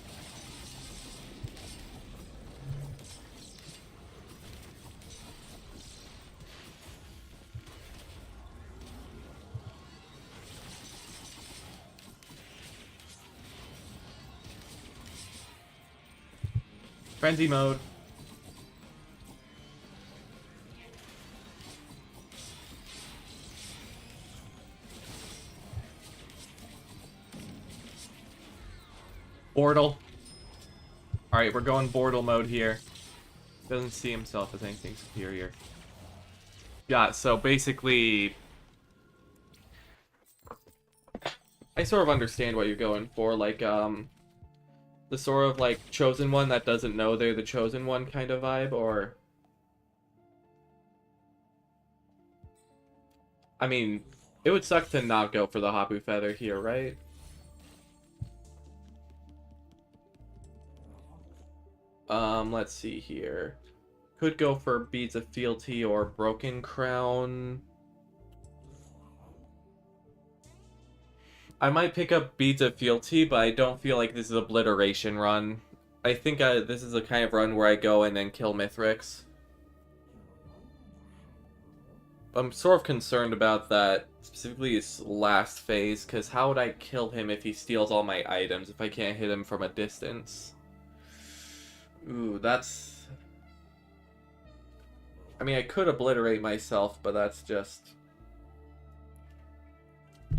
Frenzy mode. Bortle. Alright, we're going Bortle mode here. Doesn't see himself as anything superior. Yeah, so basically... I sort of understand what you're going for, like, the sort of, like, chosen one that doesn't know they're the chosen one kind of vibe, or... I mean, it would suck to not go for the Hapu Feather here, right? Let's see here. Could go for Beads of Fealty or Broken Crown. I might pick up Beads of Fealty, but I don't feel like this is an Obliteration run. I think this is a kind of run where I go and then kill Mithrix. I'm sort of concerned about that, specifically his last phase, because how would I kill him if he steals all my items, if I can't hit him from a distance? Ooh, that's... I mean, I could obliterate myself, but that's just...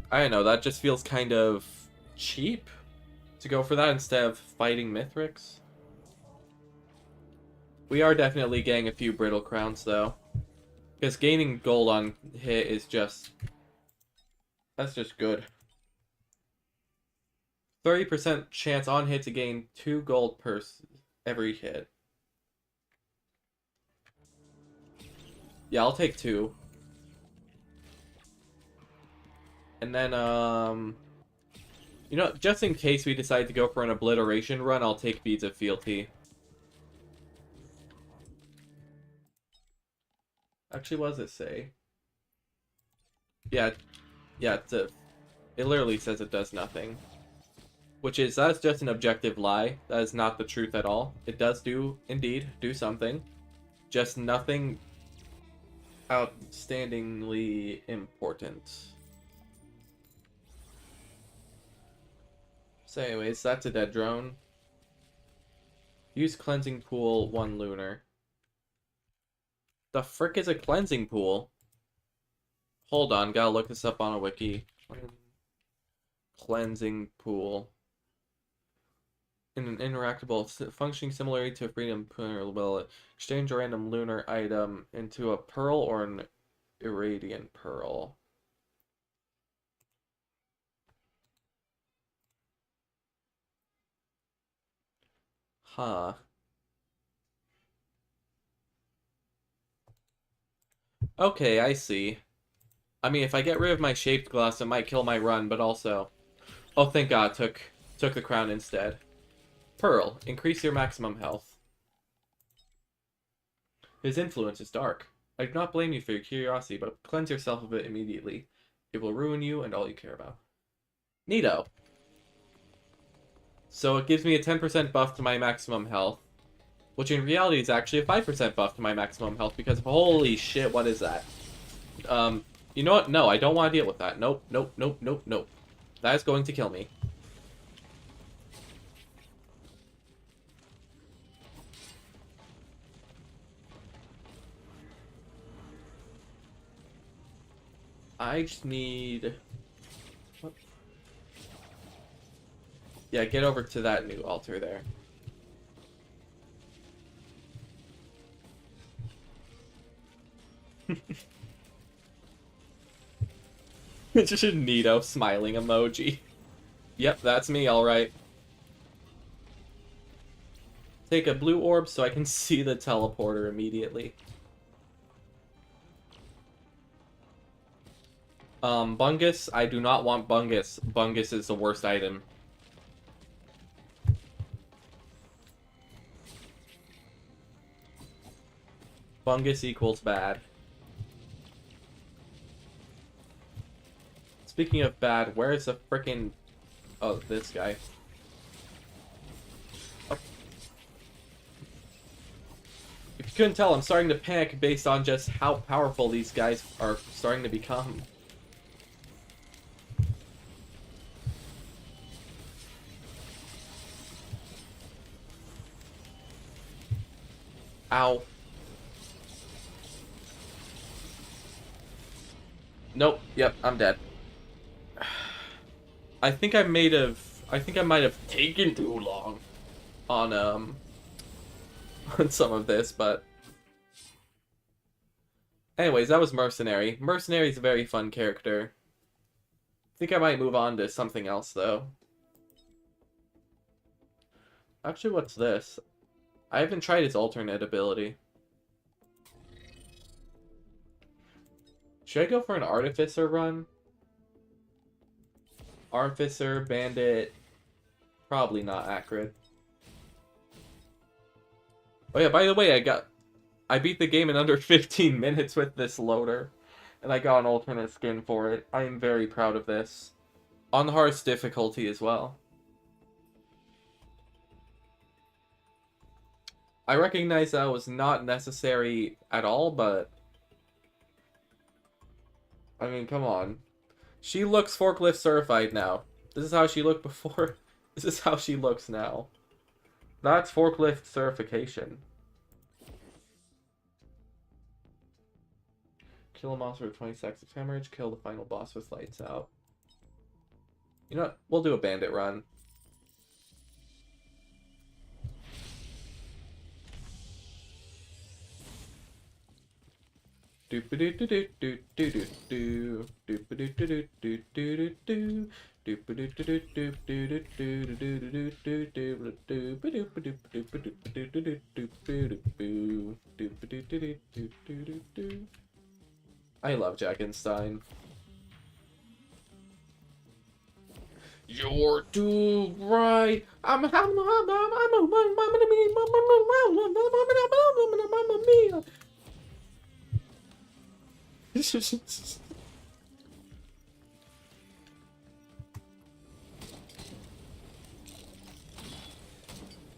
I don't know, that just feels kind of cheap to go for that instead of fighting Mithrix. We are definitely getting a few Brittle Crowns, though. Because gaining gold on hit is just... that's just good. 30% chance on hit to gain 2 gold per every hit. Yeah, I'll take 2. And then, you know, just in case we decide to go for an Obliteration run, I'll take Beads of Fealty. Actually, what does it say? Yeah, it literally says it does nothing. That's just an objective lie. That is not the truth at all. It does indeed do something. Just nothing outstandingly important. So anyways, that's a dead drone. Use Cleansing Pool, 1 lunar. The frick is a Cleansing Pool? Hold on, gotta look this up on a wiki. Cleansing Pool. in an interactable functioning similarly to a freedom pearl will exchange a random lunar item into a pearl or an irradiant pearl. Huh. Okay, I see. I mean, if I get rid of my shaped glass, it might kill my run, but also... Oh, thank God, took the crown instead. Pearl, increase your maximum health. His influence is dark. I do not blame you for your curiosity, but cleanse yourself of it immediately. It will ruin you and all you care about. Neato. So it gives me a 10% buff to my maximum health, which in reality is actually a 5% buff to my maximum health because holy shit, what is that? You know what? No, I don't want to deal with that. Nope, nope, nope, nope, nope. That is going to kill me. I just need... What? Yeah, get over to that new altar there. It's just a neato smiling emoji. Yep, that's me, alright. Take a blue orb so I can see the teleporter immediately. Bungus, I do not want Bungus. Bungus is the worst item. Bungus equals bad. Speaking of bad, where is the frickin'... Oh, this guy. Oh. If you couldn't tell, I'm starting to panic based on just how powerful these guys are starting to become. Ow. Nope. Yep, I'm dead. I think I might have taken too long on on some of this, but anyways, that was Mercenary. Mercenary's a very fun character. I think I might move on to something else though. Actually, what's this? I haven't tried his alternate ability. Should I go for an Artificer run? Artificer, Bandit, probably not Acrid. Oh yeah, by the way, I beat the game in under 15 minutes with this loader, and I got an alternate skin for it. I am very proud of this. On the hardest difficulty as well. I recognize that was not necessary at all, but... I mean, come on. She looks forklift certified now. This is how she looked before. This is how she looks now. That's forklift certification. Kill a monster with 20 seconds of hemorrhage. Kill the final boss with lights out. You know what? We'll do a bandit run. I love Jackenstein. You're too right.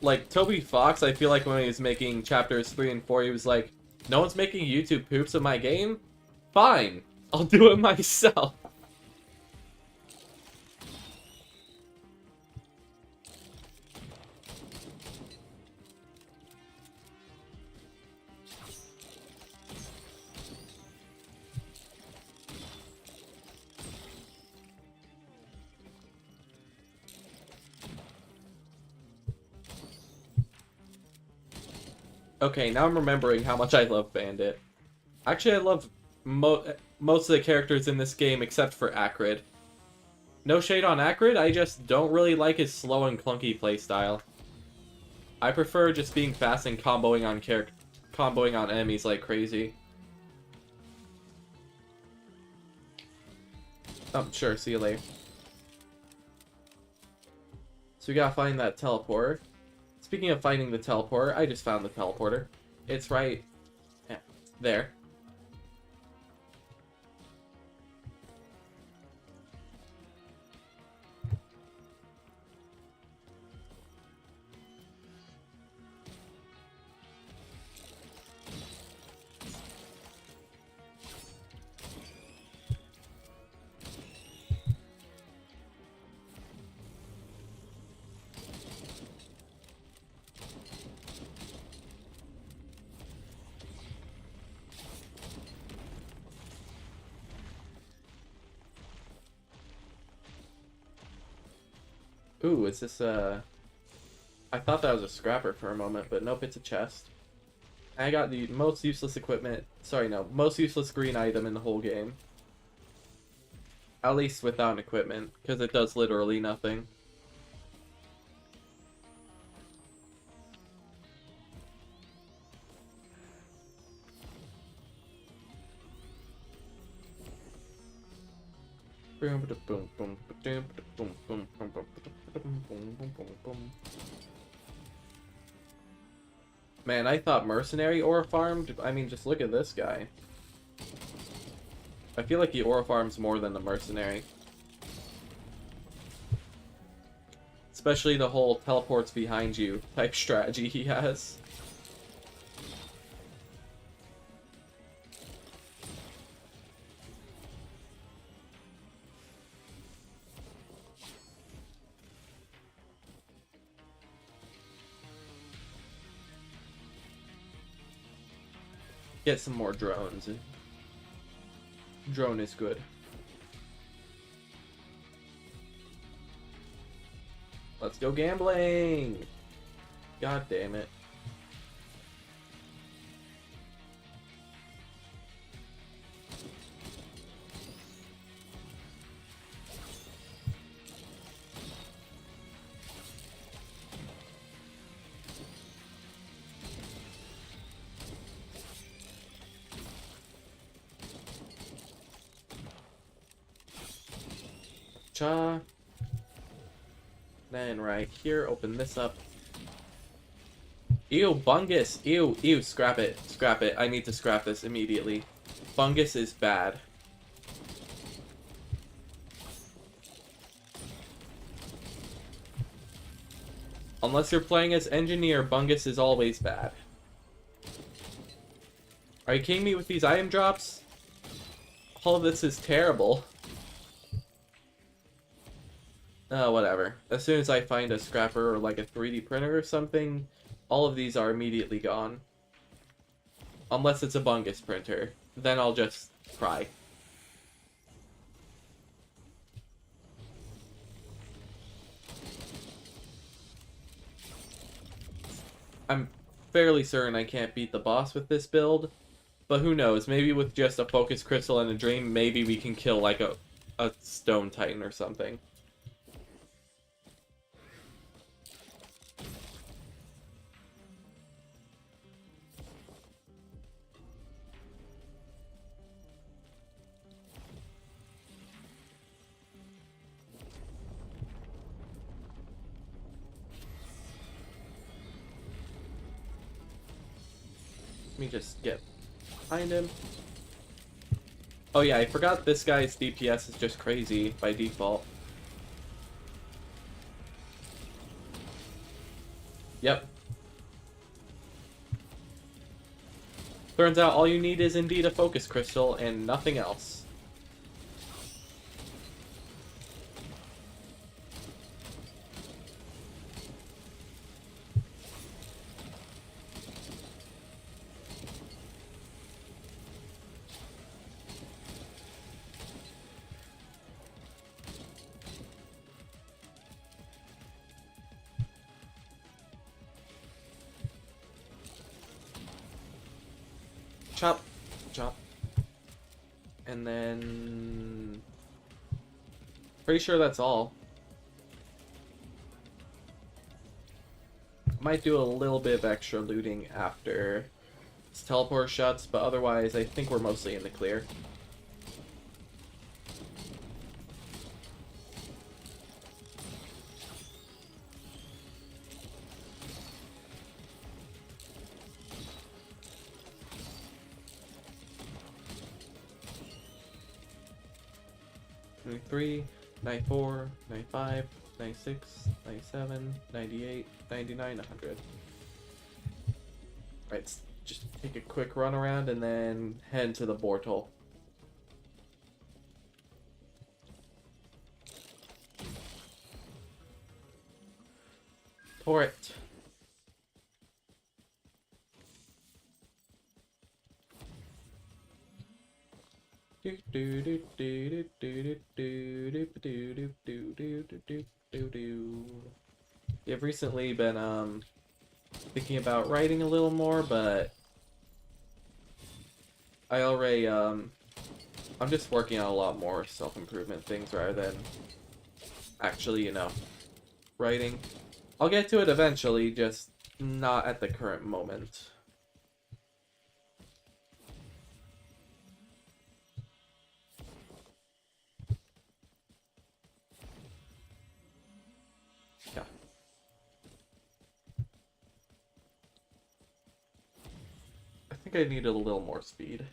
Like, Toby Fox, I feel like when he was making chapters 3 and 4, he was like, no one's making YouTube poops of my game? Fine, I'll do it myself. Okay, now I'm remembering how much I love Bandit. Actually, I love most of the characters in this game except for Acrid. No shade on Acrid, I just don't really like his slow and clunky playstyle. I prefer just being fast and comboing on enemies like crazy. Sure, see you later. So we gotta find that teleporter. Speaking of finding the teleporter, I just found the teleporter. It's right there. Ooh, is this I thought that was a scrapper for a moment, but nope, it's a chest. I got the most useless equipment. Sorry, no, most useless green item in the whole game. At least without equipment, because it does literally nothing. Man, I thought mercenary aura farmed. I mean, just look at this guy. I feel like he aura farms more than the mercenary. Especially the whole teleports behind you type strategy he has. Get some more drones. Drone is good. Let's go gambling! God damn it. Then right here, open this up. Ew, fungus! Ew, ew, scrap it. Scrap it. I need to scrap this immediately. Fungus is bad. Unless you're playing as engineer, fungus is always bad. Are you kidding me with these item drops? All of this is terrible. Oh, whatever. As soon as I find a scrapper or like a 3D printer or something, all of these are immediately gone. Unless it's a bungus printer. Then I'll just cry. I'm fairly certain I can't beat the boss with this build, but who knows, maybe with just a focus crystal and a dream, maybe we can kill like a stone titan or something. Let me just get behind him. Oh yeah, I forgot this guy's DPS is just crazy by default. Yep. Turns out all you need is indeed a focus crystal and nothing else. Chop. Chop. And then... Pretty sure that's all. Might do a little bit of extra looting after this teleport shuts, but otherwise I think we're mostly in the clear. '93, '94, '95, '96, '97, '98, '99, 100. Right, let's just take a quick run around and then head to the portal. Turret. I've recently been thinking about writing a little more, but I already I'm just working on a lot more self-improvement things rather than actually, you know, writing. I'll get to it eventually, just not at the current moment. Yeah. I think I needed a little more speed.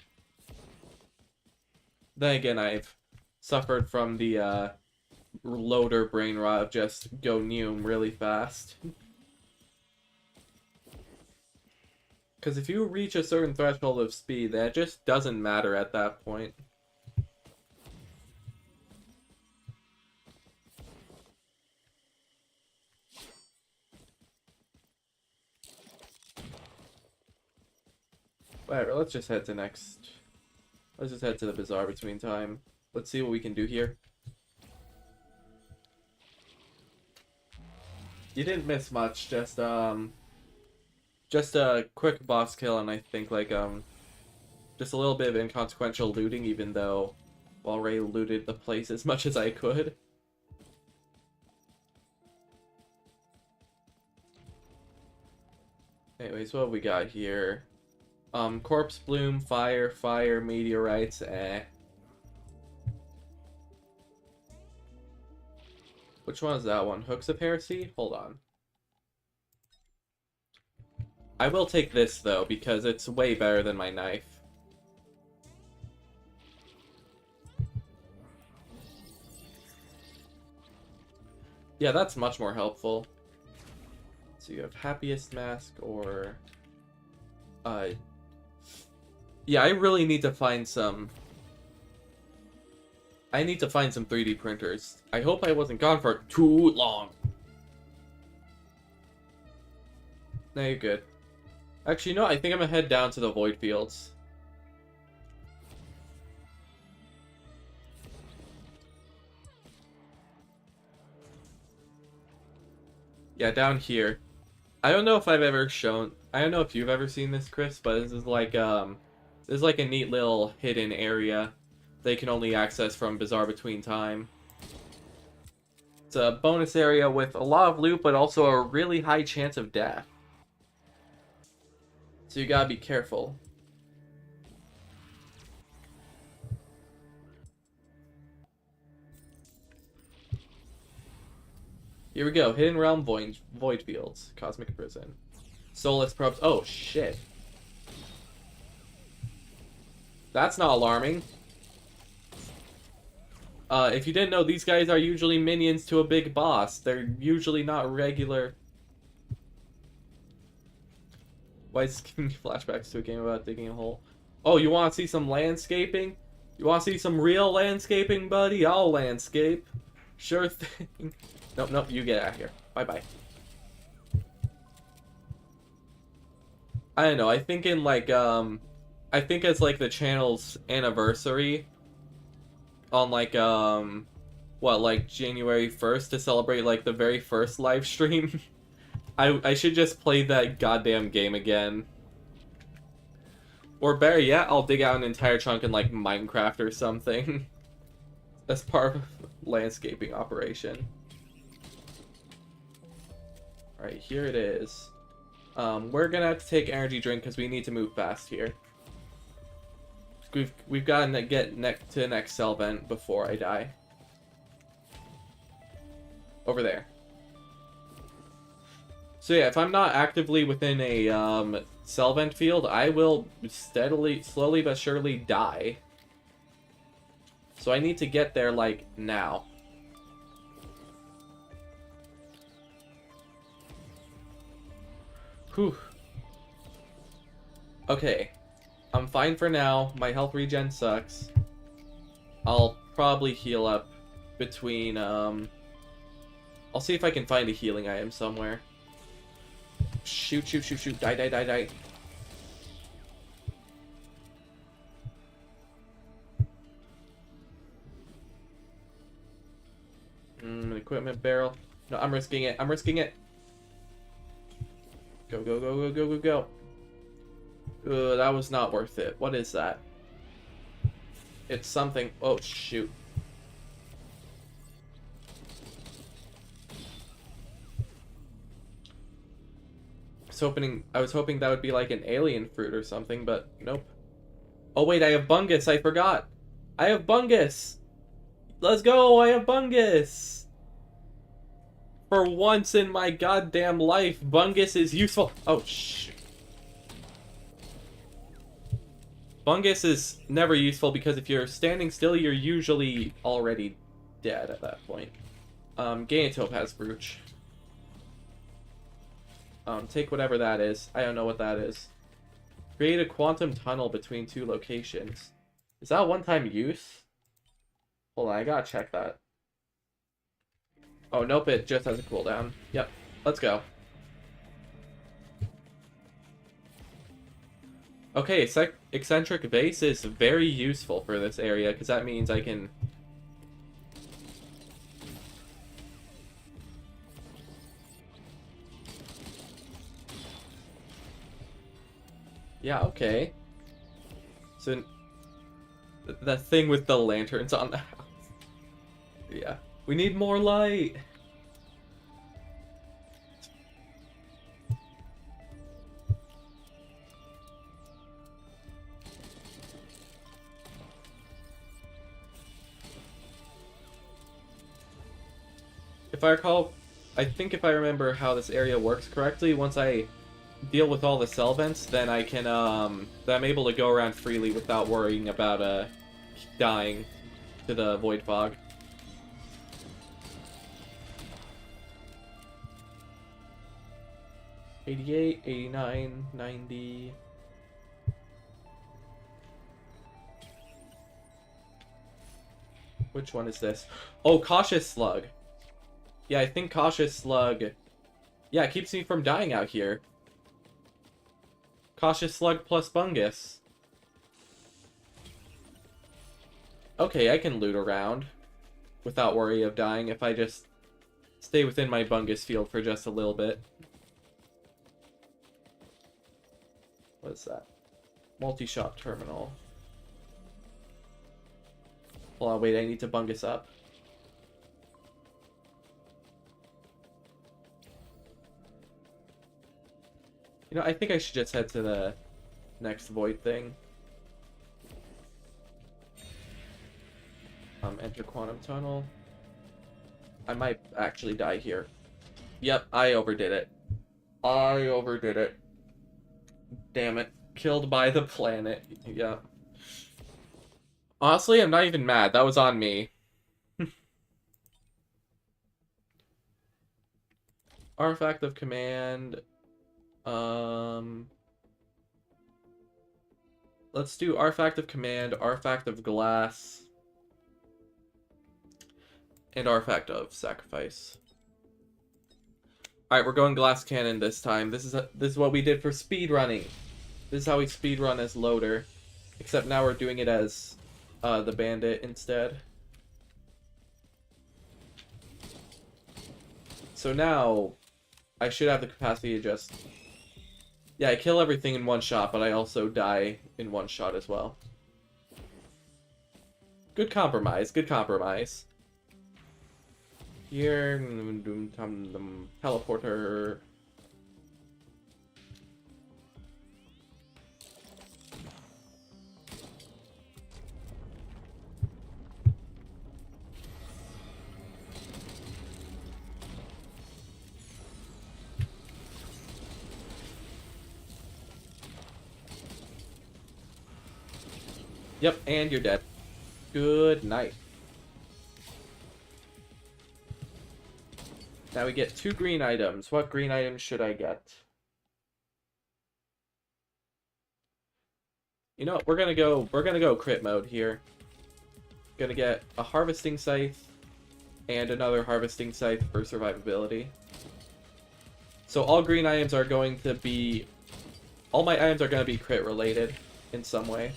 Then again, I've suffered from the loader brain rot of just go Neum really fast. Because if you reach a certain threshold of speed, that just doesn't matter at that point. Whatever, let's just head to next. Let's just head to the Bazaar between time. Let's see what we can do here. You didn't miss much, just a quick boss kill and I think like just a little bit of inconsequential looting, even though already looted the place as much as I could. Anyways, what have we got here? Corpse Bloom, Fire, Meteorites, Which one is that one? Hooks of Heresy? Hold on. I will take this, though, because it's way better than my knife. Yeah, that's much more helpful. So you have Happiest Mask or... Yeah, I really need to find some... I need to find some 3D printers. I hope I wasn't gone for too long. No, you're good. Actually, no, I think I'm gonna head down to the Void Fields. Yeah, down here. I don't know if I've ever shown... I don't know if you've ever seen this, Chris, but this is like a neat little hidden area they can only access from Bazaar Between Time. It's a bonus area with a lot of loot, but also a really high chance of death. So you gotta be careful. Here we go. Hidden Realm Void Fields. Cosmic Prison. Soulless Probes. Oh, shit. That's not alarming. If you didn't know, these guys are usually minions to a big boss. They're usually not regular. Why is this giving me flashbacks to a game about digging a hole? Oh, you want to see some landscaping? You want to see some real landscaping, buddy? I'll landscape. Sure thing. Nope, you get out of here. Bye-bye. I don't know, I think in like, I think it's like the channel's anniversary on like, what, like January 1st to celebrate like the very first live stream. I should just play that goddamn game again. Or better yet, I'll dig out an entire chunk in like Minecraft or something. That's part of landscaping operation. Alright, here it is. We're gonna have to take energy drink because we need to move fast here. We've got to get to the next cell vent before I die. Over there. So yeah, if I'm not actively within a cell vent field, I will slowly but surely die. So I need to get there, like, now. Whew. Okay. I'm fine for now. My health regen sucks. I'll probably heal up between, I'll see if I can find a healing item somewhere. Shoot, shoot, shoot, shoot. Die, die, die, die. An equipment barrel. No, I'm risking it. I'm risking it. Go, go, go, go, go, go, go. That was not worth it. What is that? It's something. Oh, shoot. I was hoping that would be like an alien fruit or something, but nope. Oh wait, I have bungus. I forgot. I have bungus. Let's go. I have bungus. For once in my goddamn life, bungus is useful. Oh shit. Bungus is never useful because if you're standing still, you're usually already dead at that point. Gain a topaz brooch. Take whatever that is. I don't know what that is. Create a quantum tunnel between two locations. Is that one-time use? Hold on, I gotta check that. Oh, nope, it just has a cooldown. Yep, let's go. Okay, eccentric vase is very useful for this area, because that means I can... Yeah, okay. So, that thing with the lanterns on the house. Yeah. We need more light! If I recall, I think if I remember how this area works correctly, once I deal with all the cell vents, then I can, then I'm able to go around freely without worrying about, dying to the void fog. $88, $89, $90... Which one is this? Oh, Cautious Slug. Yeah, I think Cautious Slug... Yeah, it keeps me from dying out here. Cautious Slug plus Bungus. Okay, I can loot around without worry of dying if I just stay within my Bungus field for just a little bit. What is that? Multi-shop terminal. Hold on, wait, I need to Bungus up. You know, I think I should just head to the next void thing. Enter quantum tunnel. I might actually die here. Yep, I overdid it. I overdid it. Damn it. Killed by the planet. Yeah. Honestly, I'm not even mad. That was on me. Artifact of command. Let's do Artifact of Command, Artifact of Glass, and Artifact of Sacrifice. Alright, we're going Glass Cannon this time. This is what we did for speedrunning. This is how we speedrun as Loader. Except now we're doing it as the Bandit instead. So now, I should have the capacity to just Yeah, I kill everything in one shot, but I also die in one shot as well. Good compromise, good compromise. Here, teleporter. Yep, and you're dead. Good night. Now we get 2 green items. What green items should I get? You know what? We're gonna go crit mode here. Gonna get a harvesting scythe and another harvesting scythe for survivability. So all green items are going to be, all my items are going to be crit related in some way.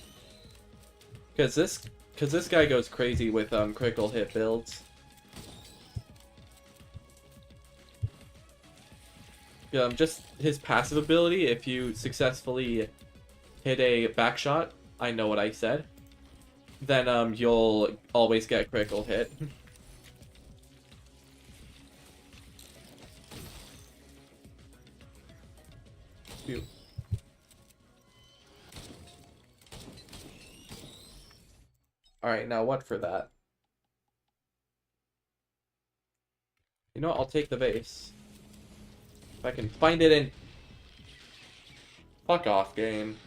Because this guy goes crazy with critical hit builds. Just his passive ability, if you successfully hit a back shot, I know what I said, then you'll always get critical hit. Alright, now what for that? You know what? I'll take the vase. If I can find it in... Fuck off, game.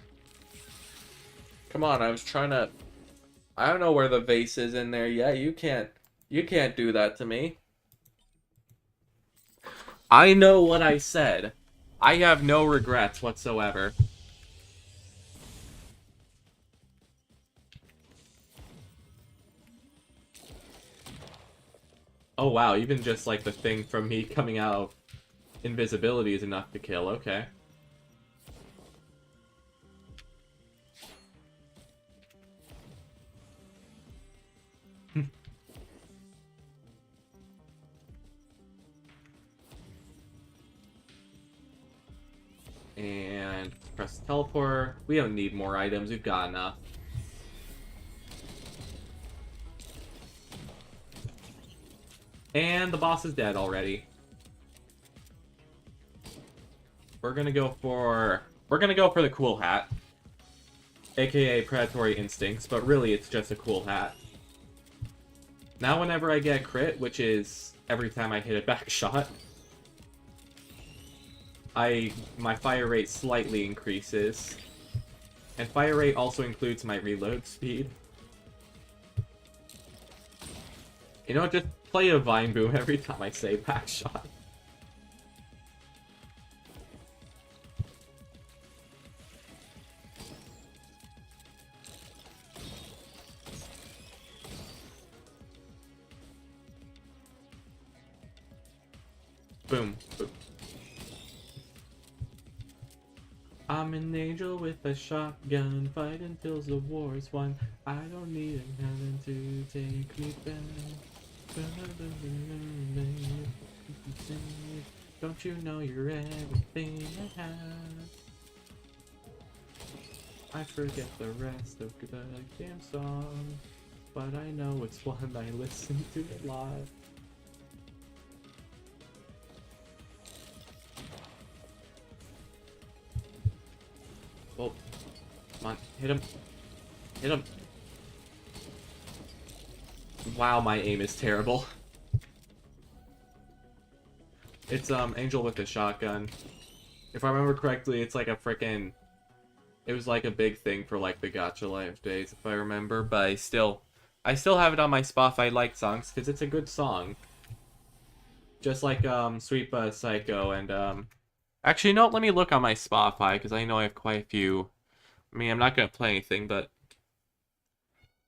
Come on, I was trying to... I don't know where the vase is in there yet. You can't do that to me. I know what I said. I have no regrets whatsoever. Oh wow, even just like the thing from me coming out of invisibility is enough to kill, okay. And press teleport. We don't need more items, we've got enough. And the boss is dead already. We're gonna go for the cool hat. AKA Predatory Instincts, but really it's just a cool hat. Now whenever I get a crit, which is every time I hit a back shot, my fire rate slightly increases. And fire rate also includes my reload speed. You know, just play a Vine Boom every time I say back shot. Boom. Boom. I'm an angel with a shotgun, fight until the war is won. I don't need a heaven to take me back. Don't you know you're everything I have? I forget the rest of the damn song, but I know it's one I listen to a lot. Oh, come on, hit him. Hit him. Wow, my aim is terrible. It's Angel with a shotgun. If I remember correctly, it's like a frickin'... It was like a big thing for like the Gacha Life days, if I remember, but I still have it on my Spotify liked songs, because it's a good song. Just like Sweet But Psycho and actually, no, let me look on my Spotify, because I know I have quite a few. I mean, I'm not going to play anything, but...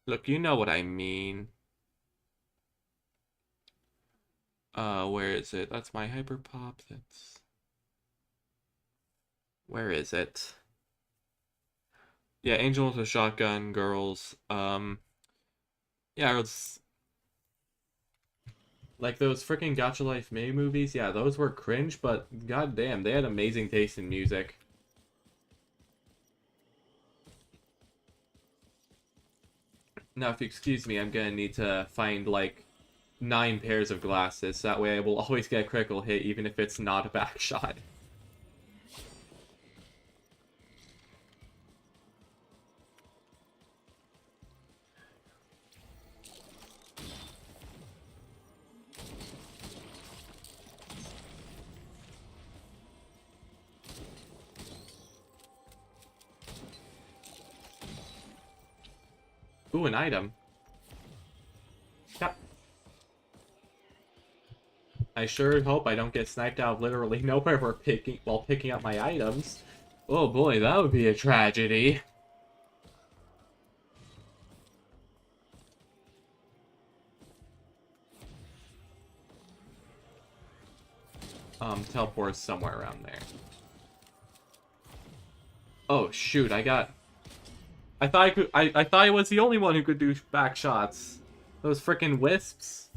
Look, you know what I mean. Where is it? That's my Hyperpop, that's... Where is it? Yeah, Angel with a Shotgun, Girls, yeah, it's... Like those freaking Gacha Life May movies, yeah, those were cringe, but goddamn, they had amazing taste in music. Now, if you excuse me, I'm gonna need to find, like, 9 pairs of glasses, so that way I will always get a critical hit, even if it's not a back shot. Ooh, an item. Yep. I sure hope I don't get sniped out of literally nowhere while picking up my items. Oh boy, that would be a tragedy. Teleport's somewhere around there. Oh shoot, I thought I thought I was the only one who could do back shots. Those frickin' wisps.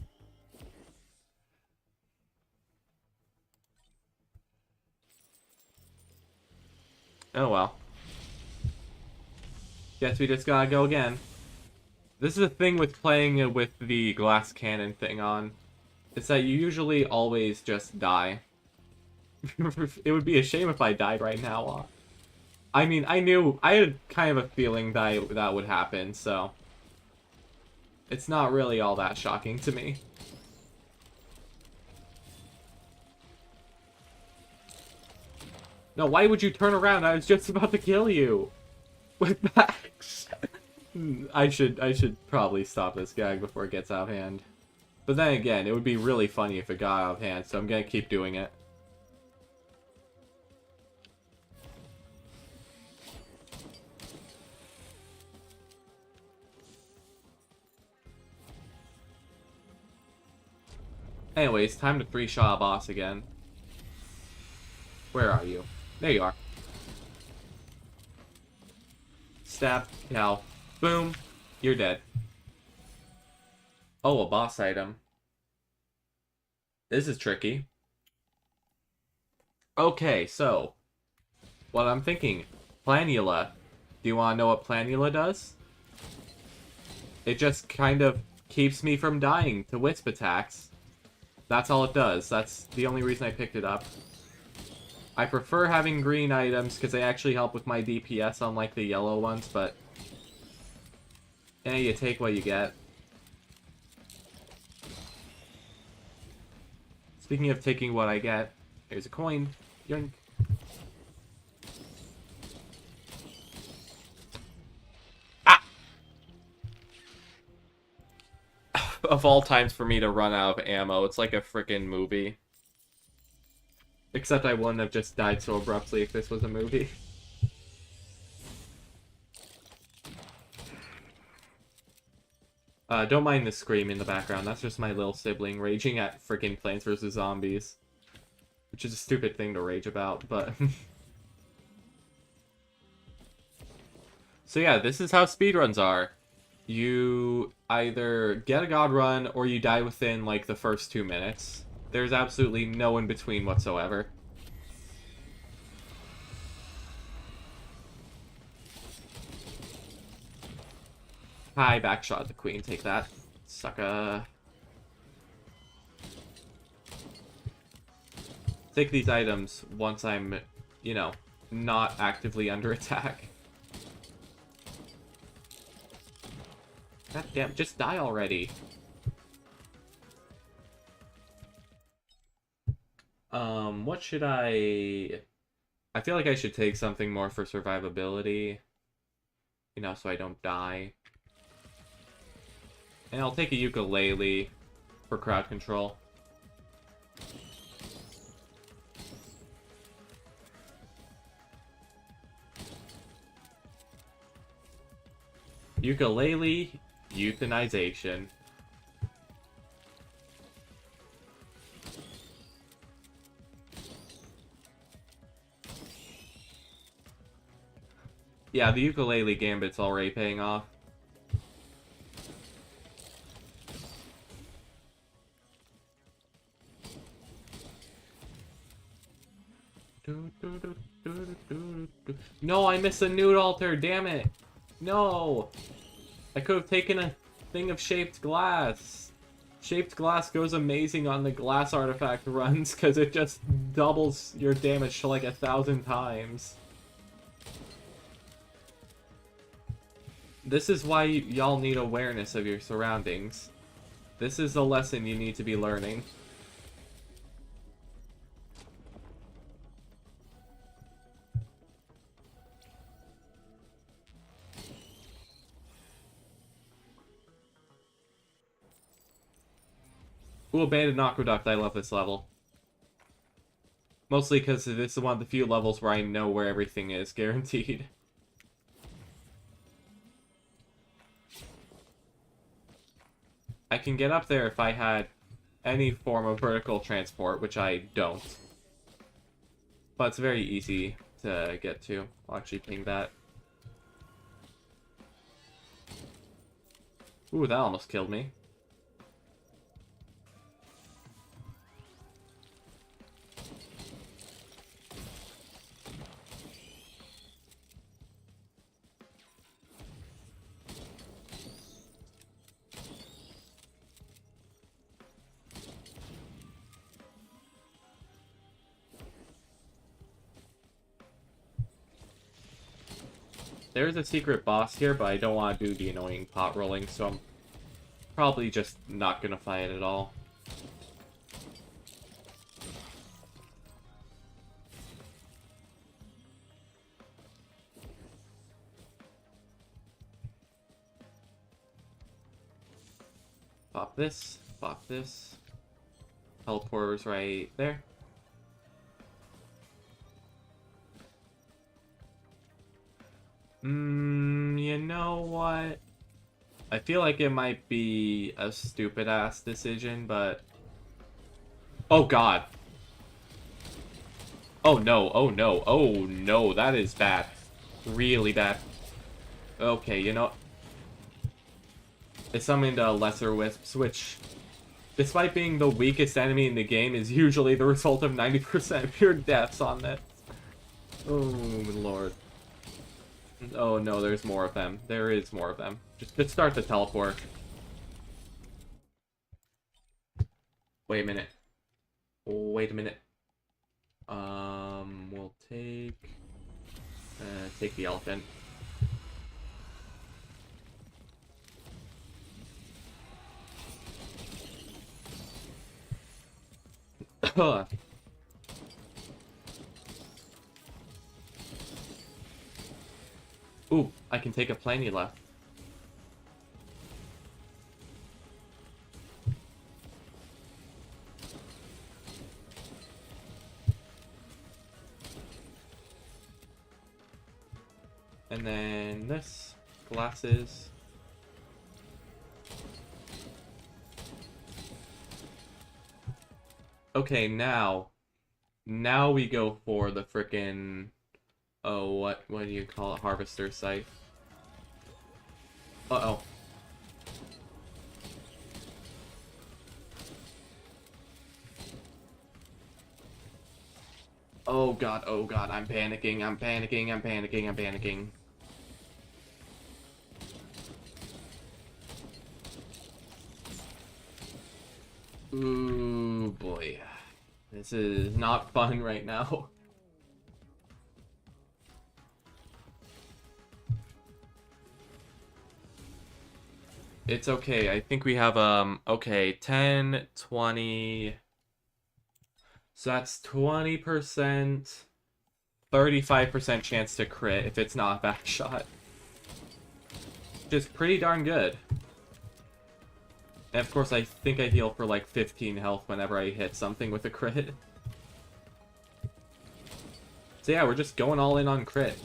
Oh well. Guess we just gotta go again. This is the thing with playing it with the glass cannon thing on. It's that you usually always just die. It would be a shame if I died right now. I mean, I had kind of a feeling that that would happen, so it's not really all that shocking to me. No, why would you turn around? I was just about to kill you with backs. I should probably stop this gag before it gets out of hand. But then again, it would be really funny if it got out of hand, so I'm gonna keep doing it. Anyways, time to 3-shot a boss again. Where are you? There you are. Stab, cow, boom, you're dead. Oh, a boss item. This is tricky. Okay, so what I'm thinking, Planula. Do you want to know what Planula does? It just kind of keeps me from dying to wisp attacks. That's all it does. That's the only reason I picked it up. I prefer having green items because they actually help with my DPS unlike the yellow ones, but you take what you get. Speaking of taking what I get, here's a coin. Yoink. Ah! Of all times for me to run out of ammo, it's like a frickin' movie. Except I wouldn't have just died so abruptly if this was a movie. Don't mind the scream in the background. That's just my little sibling raging at freaking Plants vs. Zombies. Which is a stupid thing to rage about, but... So yeah, this is how speedruns are. You either get a god run, or you die within, like, the first 2 minutes. There's absolutely no in between whatsoever. Hi, backshot the queen. Take that, sucker. Take these items once I'm, you know, not actively under attack. God damn, just die already. What should I feel like I should take something more for survivability. You know, so I don't die. And I'll take a ukulele for crowd control. Ukulele euthanization. Yeah, the ukulele gambit's already paying off. No, I missed a nude altar, damn it! No! I could have taken a thing of shaped glass. Shaped glass goes amazing on the glass artifact runs because it just doubles your damage to like 1,000 times. This is why y'all need awareness of your surroundings. This is the lesson you need to be learning. Ooh, Abandoned Aqueduct, I love this level. Mostly because this is one of the few levels where I know where everything is, guaranteed. I can get up there if I had any form of vertical transport, which I don't. But it's very easy to get to. I'll actually ping that. Ooh, that almost killed me. There's a secret boss here, but I don't want to do the annoying pot rolling, so I'm probably just not gonna fight it at all. Pop this, pop this. Teleporter's right there. You know what? I feel like it might be a stupid-ass decision, but... Oh, God. Oh, no. Oh, no. Oh, no. That is bad. Really bad. Okay, you know... I summoned Lesser Wisps, which, despite being the weakest enemy in the game, is usually the result of 90% of your deaths on it. Oh, Lord. Oh no, there's more of them. There is more of them. Just start the teleport. Wait a minute. Wait a minute. We'll take the elephant. Ooh, I can take a plany left. And then this, glasses. Okay, now we go for the frickin', oh, what do you call it? Harvester scythe. Uh-oh. Oh god, I'm panicking, I'm panicking, I'm panicking, I'm panicking. Ooh, boy. This is not fun right now. It's okay. I think we have, okay, 10, 20... So that's 20%, 35% chance to crit if it's not a back shot. Which is pretty darn good. And of course, I think I heal for like 15 health whenever I hit something with a crit. So yeah, we're just going all in on crit.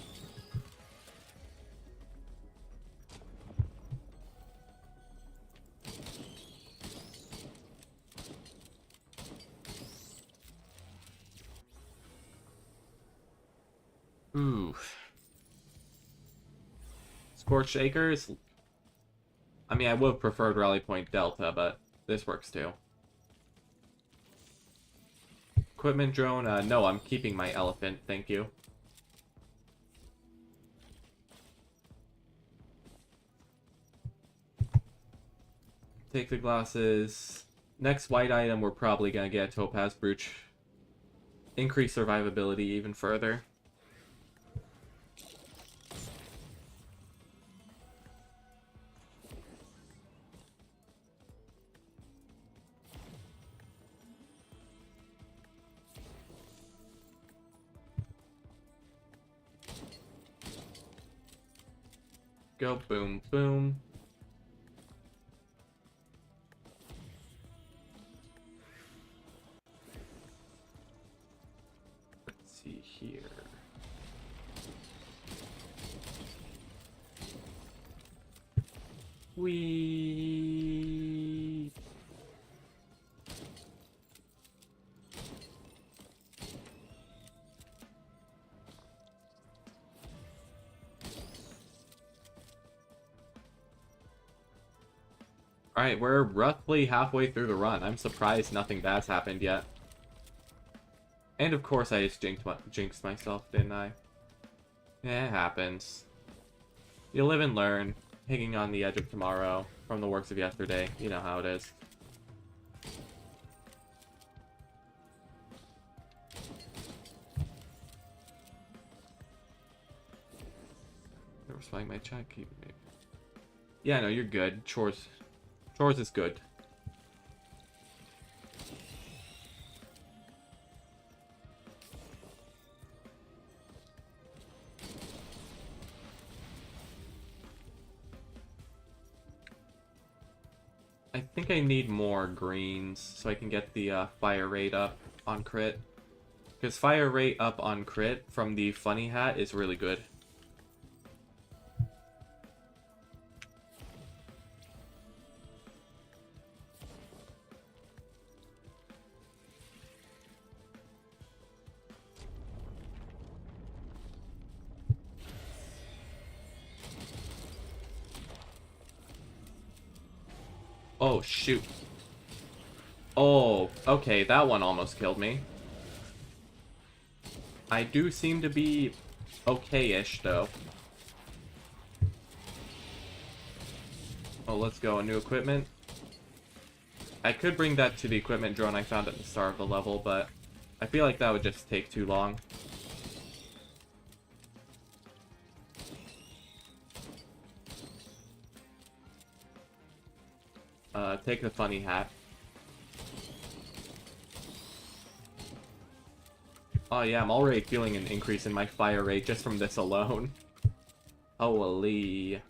Ooh. Scorched Acres? I mean, I would have preferred Rally Point Delta, but this works too. Equipment drone? No, I'm keeping my elephant, thank you. Take the glasses. Next white item, we're probably gonna get a topaz brooch. Increase survivability even further. Go boom, boom. Let's see here. We. Alright, we're roughly halfway through the run. I'm surprised nothing bad's happened yet. And of course I just jinxed myself, didn't I? Yeah, it happens. You live and learn, hanging on the edge of tomorrow from the works of yesterday. You know how it is. Never spying my chat. Yeah, no, you're good. Chores is good. I think I need more greens so I can get the fire rate up on crit. Because fire rate up on crit from the funny hat is really good. Oh, shoot. Oh, okay, that one almost killed me. I do seem to be okay-ish, though. Oh, let's go. New equipment. I could bring that to the equipment drone I found at the start of the level, but I feel like that would just take too long. Take the funny hat. Oh yeah, I'm already feeling an increase in my fire rate just from this alone. Holy.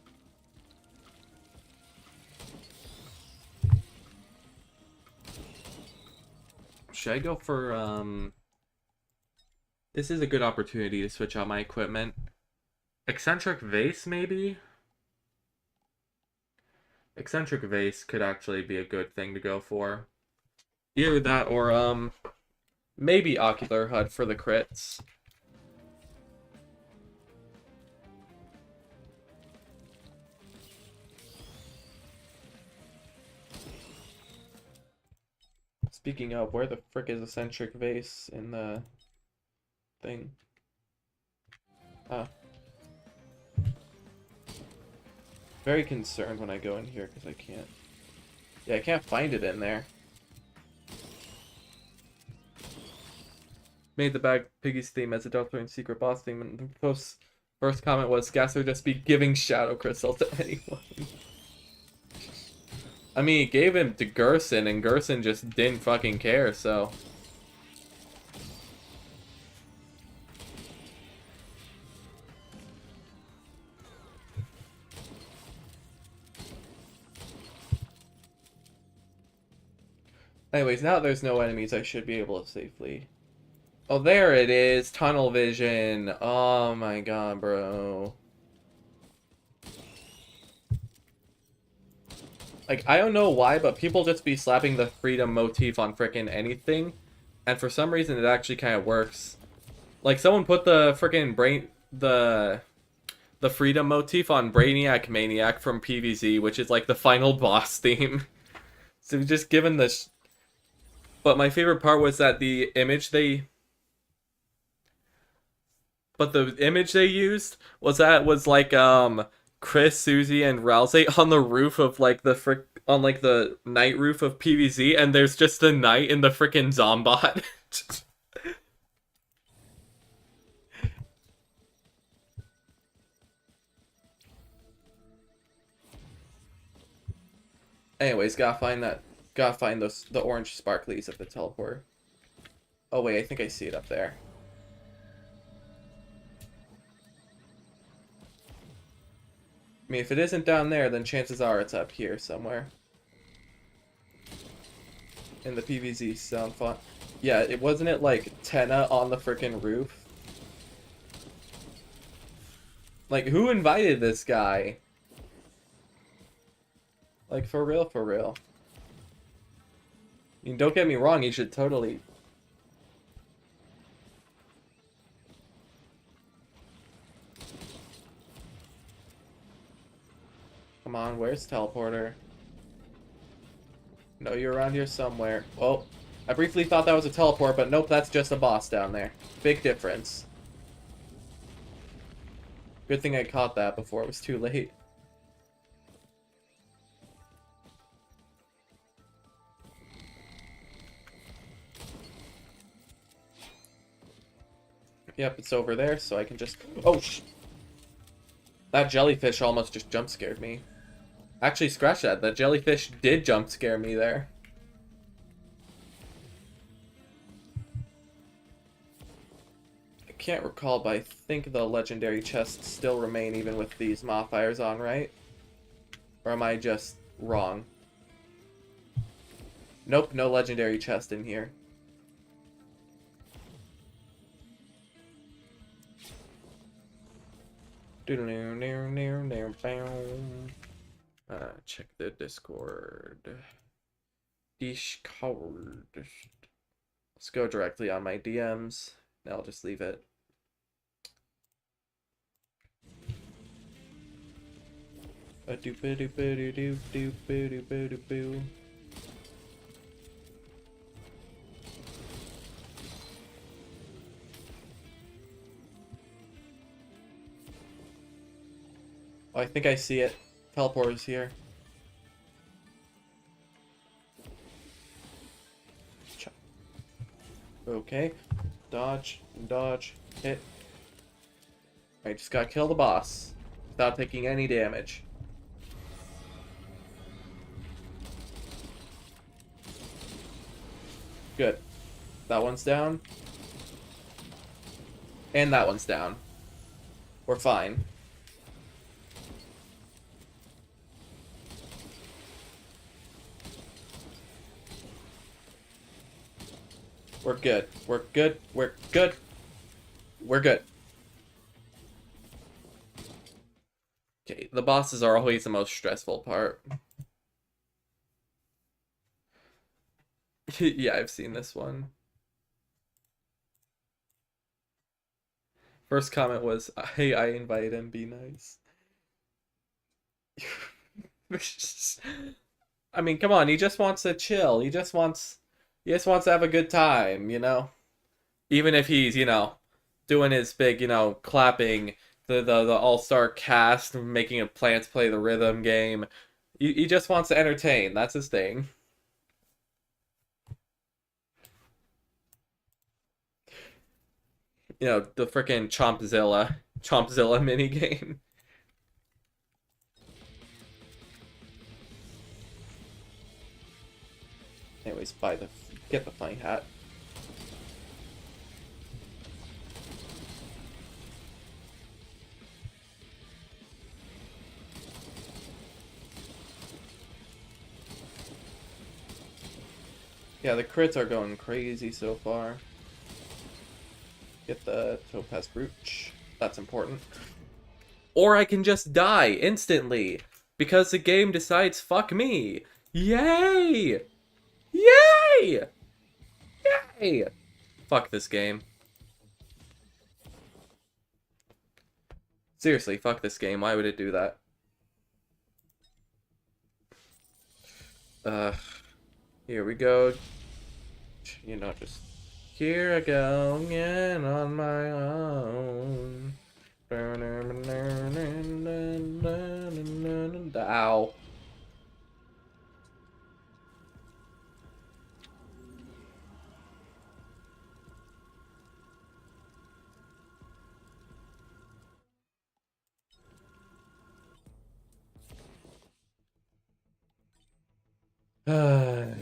Should I go for, This is a good opportunity to switch out my equipment. Eccentric Vase, maybe? Eccentric Vase could actually be a good thing to go for. Either that or, maybe Ocular HUD for the crits. Speaking of, where the frick is Eccentric Vase in the thing? Ah. Very concerned when I go in here because I can't. Yeah, I can't find it in there. Made the Bag Piggies theme as a Deltarune secret boss theme, and the first comment was, Gas would just be giving Shadow Crystal to anyone. I mean, he gave him to Gerson, and Gerson just didn't fucking care, so. Anyways, now that there's no enemies, I should be able to safely... Oh, there it is! Tunnel vision! Oh my god, bro. Like, I don't know why, but people just be slapping the freedom motif on frickin' anything. And for some reason, it actually kind of works. Like, someone put the frickin' the freedom motif on Brainiac Maniac from PvZ, which is like the final boss theme. So just given the... But my favorite part was that the image they... But the image they used was that it was like, Chris, Susie, and Rousey on the roof of like on like the night roof of PVZ, and there's just the knight in the frickin' Zombot. Anyways, gotta find the orange sparklies of the teleport. Oh wait, I think I see it up there. I mean, if it isn't down there, then chances are it's up here somewhere. In the PVZ sound font. Yeah, wasn't it like Tenna on the frickin' roof? Like, who invited this guy? Like, for real, for real. I mean, don't get me wrong, he should totally... Come on, where's teleporter? No, you're around here somewhere. Well, I briefly thought that was a teleport, but nope, that's just a boss down there. Big difference. Good thing I caught that before it was too late. Yep, it's over there, so I can just... Oh, that jellyfish almost just jump scared me. Actually, scratch that. That jellyfish did jump scare me there. I can't recall, but I think the legendary chests still remain even with these modifiers on, right? Or am I just wrong? Nope, no legendary chest in here. Check the Discord. Discord. Let's go directly on my DMs. Now I'll just leave it. Oh, I think I see it. Teleporter's here. Okay. Dodge, dodge, hit. I just gotta kill the boss without taking any damage. Good. That one's down. And that one's down. We're fine. We're good. We're good. We're good. We're good. Okay, the bosses are always the most stressful part. Yeah, I've seen this one. First comment was, hey, I invite him, be nice. I mean, come on, he just wants to chill. He just wants to have a good time, you know? Even if he's, you know, doing his big, you know, clapping, the all-star cast, making a plants play the rhythm game. He just wants to entertain. That's his thing. You know, the frickin' Chompzilla minigame. Anyways, get the funny hat. Yeah, the crits are going crazy so far. Get the Topaz Brooch. That's important. Or I can just die instantly because the game decides fuck me. Yay! Yay! Yay! Fuck this game. Seriously, fuck this game. Why would it do that? Here we go. You know, just... Here I go again on my own.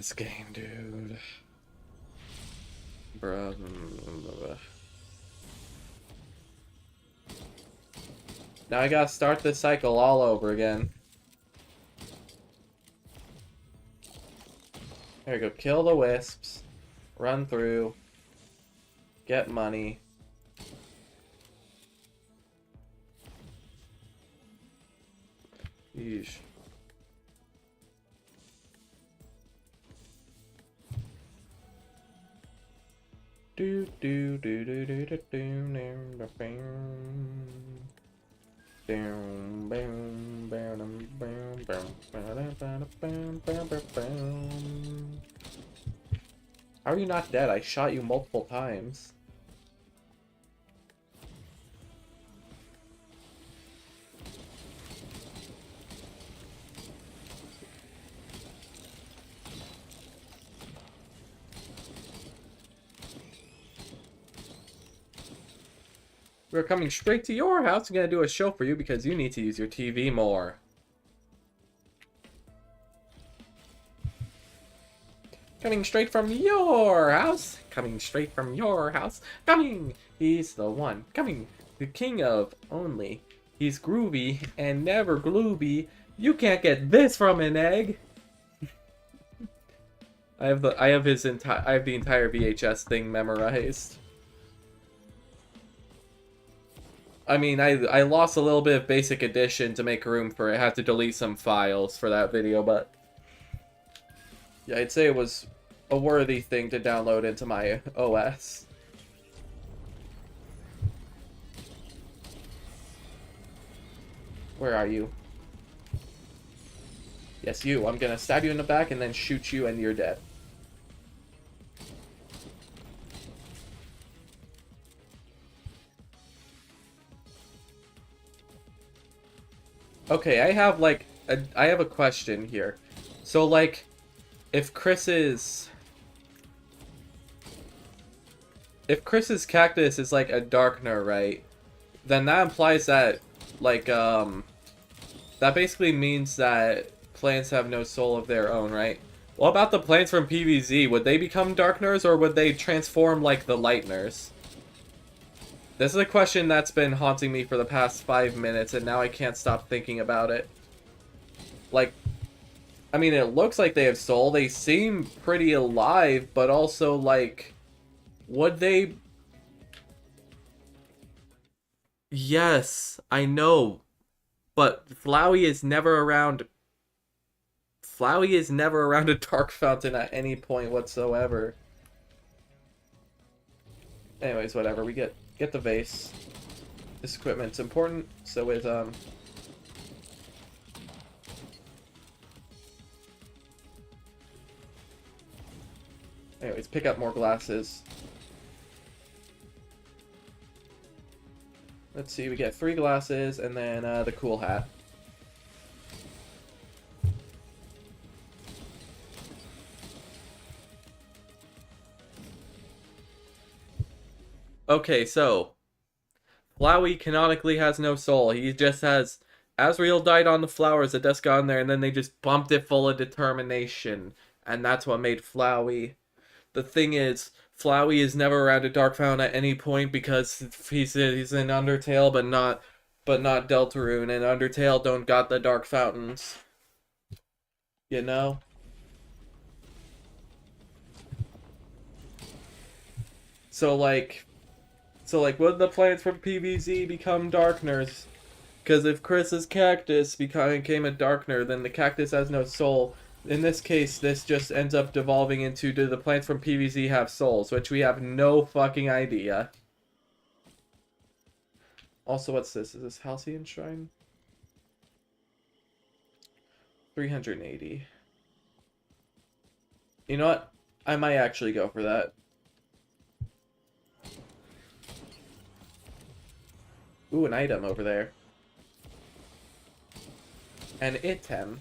this game, dude. Bruh. Now I gotta start this cycle all over again. There we go. Kill the wisps. Run through. Get money. Yeesh. Do do do do do do do How are you not dead? I shot you multiple times. We're coming straight to your house. I'm gonna do a show for you because you need to use your TV more. Coming straight from your house. Coming straight from your house. Coming! He's the one. Coming. The king of only. He's groovy and never glooby. You can't get this from an egg. I have the entire VHS thing memorized. I mean, I lost a little bit of basic edition to make room for it. I had to delete some files for that video, but yeah, I'd say it was a worthy thing to download into my OS. Where are you? Yes, you. I'm gonna stab you in the back and then shoot you and you're dead. Okay, I have a question here. So like, if Chris's cactus is like a darkener, right? Then that implies that like that basically means that plants have no soul of their own, right? What about the plants from PvZ? Would they become darkeners or would they transform like the lighteners? This is a question that's been haunting me for the past 5 minutes, and now I can't stop thinking about it. Like, I mean, it looks like they have soul. They seem pretty alive, but also, like, would they... Yes, I know, but Flowey is never around... Flowey is never around a dark fountain at any point whatsoever. Anyways, whatever, we get the vase. This equipment's important, so with anyways, pick up more glasses. Let's see, we get 3 glasses and then the cool hat. Okay, so Flowey canonically has no soul. He just has Azrael died on the flowers that just got in there, and then they just bumped it full of determination, and that's what made Flowey. The thing is, Flowey is never around a Dark Fountain at any point because he's in Undertale, but not Deltarune, and Undertale don't got the Dark Fountains. You know? So like, would the plants from PvZ become darkeners? Because if Chris's cactus became a darkener, then the cactus has no soul. In this case, this just ends up devolving into, do the plants from PvZ have souls? Which we have no fucking idea. Also, what's this? Is this Halcyon Shrine? 380. You know what? I might actually go for that. Ooh, an item over there. An item.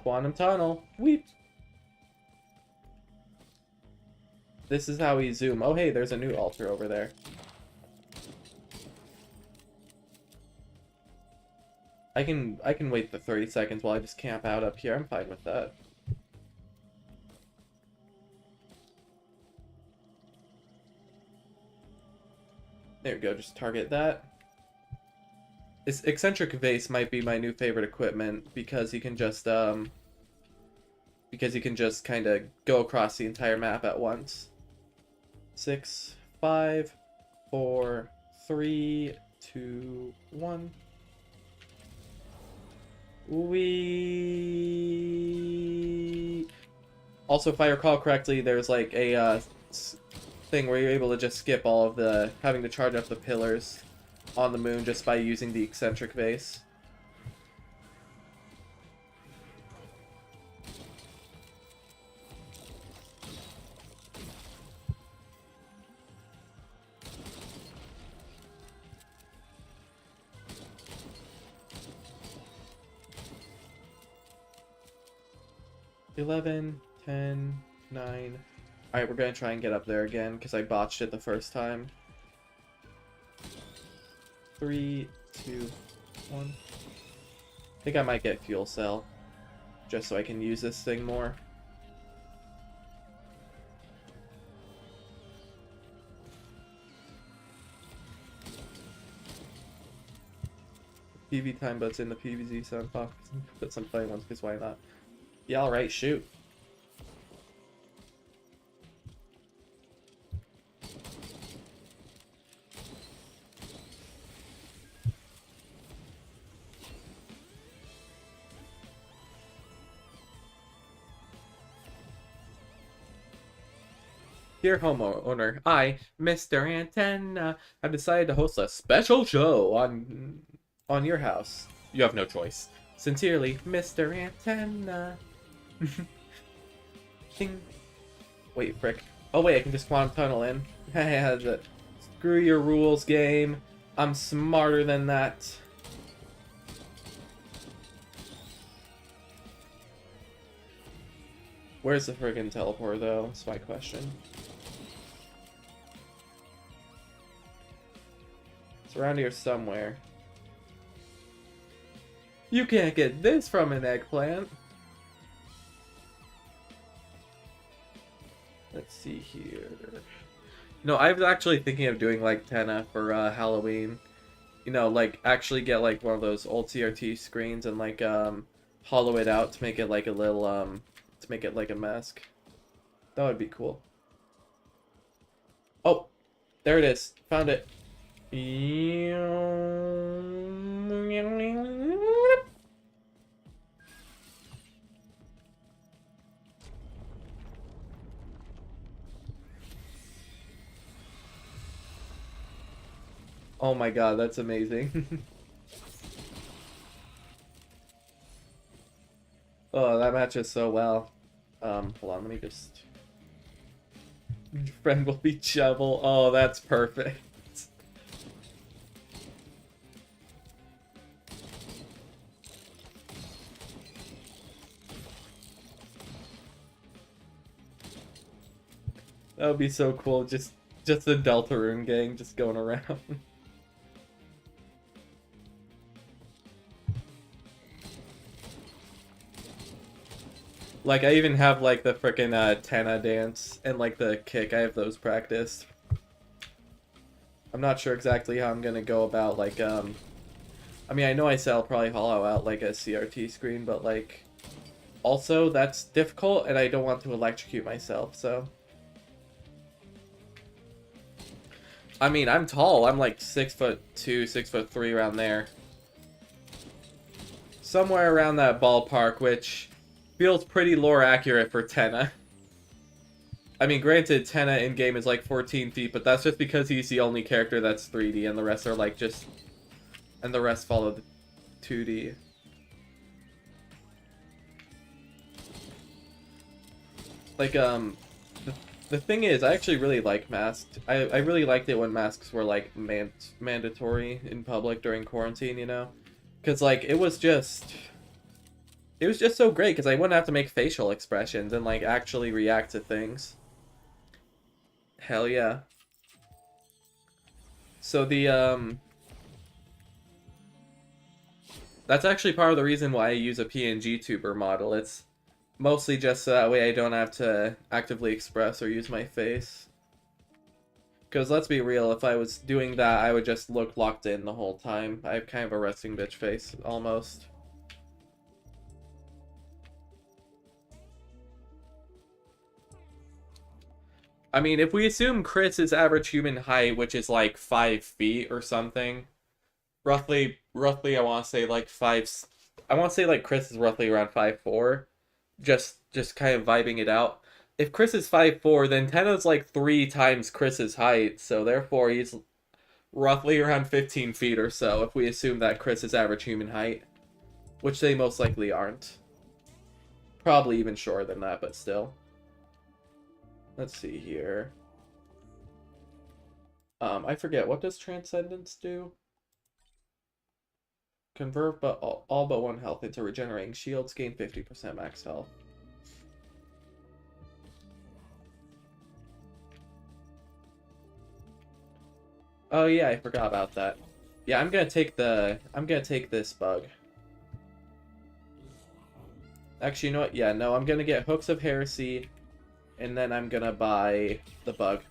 Quantum tunnel. Weep. This is how we zoom. Oh, hey, there's a new altar over there. I can wait the 30 seconds while I just camp out up here. I'm fine with that. There we go, just target that. This eccentric vase might be my new favorite equipment because you can just kind of go across the entire map at once. 6, 5, 4, 3, 2, 1. We also, if I recall correctly, there's like a thing where you're able to just skip all of the having to charge up the pillars on the moon just by using the eccentric vase. $11, $10, $9. Alright, we're gonna try and get up there again, because I botched it the first time. 3, 2, 1. I think I might get fuel cell, just so I can use this thing more. PV time, but it's in the PVZ, so I'm put some play ones, because why not? Yeah, alright, shoot. Dear homeowner, I, Mr. Antenna, have decided to host a special show on your house. You have no choice. Sincerely, Mr. Antenna. Ding. Wait, frick. Oh wait, I can just quantum tunnel in. Screw your rules, game. I'm smarter than that. Where's the friggin' teleport, though? That's my question. It's around here somewhere. You can't get this from an eggplant. Let's see here. No, I was actually thinking of doing like Tenna for Halloween. You know, like actually get like one of those old CRT screens and like hollow it out to make it like a little to make it like a mask. That would be cool. Oh, there it is. Found it. Oh my god, that's amazing. Oh, that matches so well. Hold on, let me just... Your friend will be Shovel. Oh, that's perfect. That would be so cool, just the Deltarune gang just going around. Like, I even have, like, the frickin' Tenna dance and, like, the kick. I have those practiced. I'm not sure exactly how I'm gonna go about, like, I mean, I know I said I'll probably hollow out, like, a CRT screen, but, like, also, that's difficult, and I don't want to electrocute myself, so... I mean, I'm tall. I'm, like, 6'2", 6'3", around there. Somewhere around that ballpark, which... feels pretty lore accurate for Tenna. I mean, granted, Tenna in-game is like 14 feet, but that's just because he's the only character that's 3D, and the rest are like just... and the rest follow the 2D. Like, the thing is, I actually really like Masked. I really liked it when Masks were, like, mandatory in public during quarantine, you know? Because, like, it was just so great because I wouldn't have to make facial expressions and like actually react to things. Hell yeah. So that's actually part of the reason why I use a PNG tuber model. It's mostly just so that way I don't have to actively express or use my face. Because let's be real, if I was doing that, I would just look locked in the whole time. I have kind of a resting bitch face, almost. I mean, if we assume Chris's average human height, which is like 5 feet or something, roughly, I want to say like I want to say like Chris is roughly around 5'4", just kind of vibing it out. If Chris is 5'4", then Tenna's like 3 times Chris's height, so therefore he's roughly around 15 feet or so, if we assume that Chris is average human height, which they most likely aren't. Probably even shorter than that, but still. Let's see here. I forget, what does Transcendence do? Convert but all but 1 health into regenerating shields, gain 50% max health. Oh yeah, I forgot about that. Yeah, I'm gonna take this bug. Actually, you know what? Yeah, no, I'm gonna get Hooks of Heresy, and then I'm gonna buy the bug.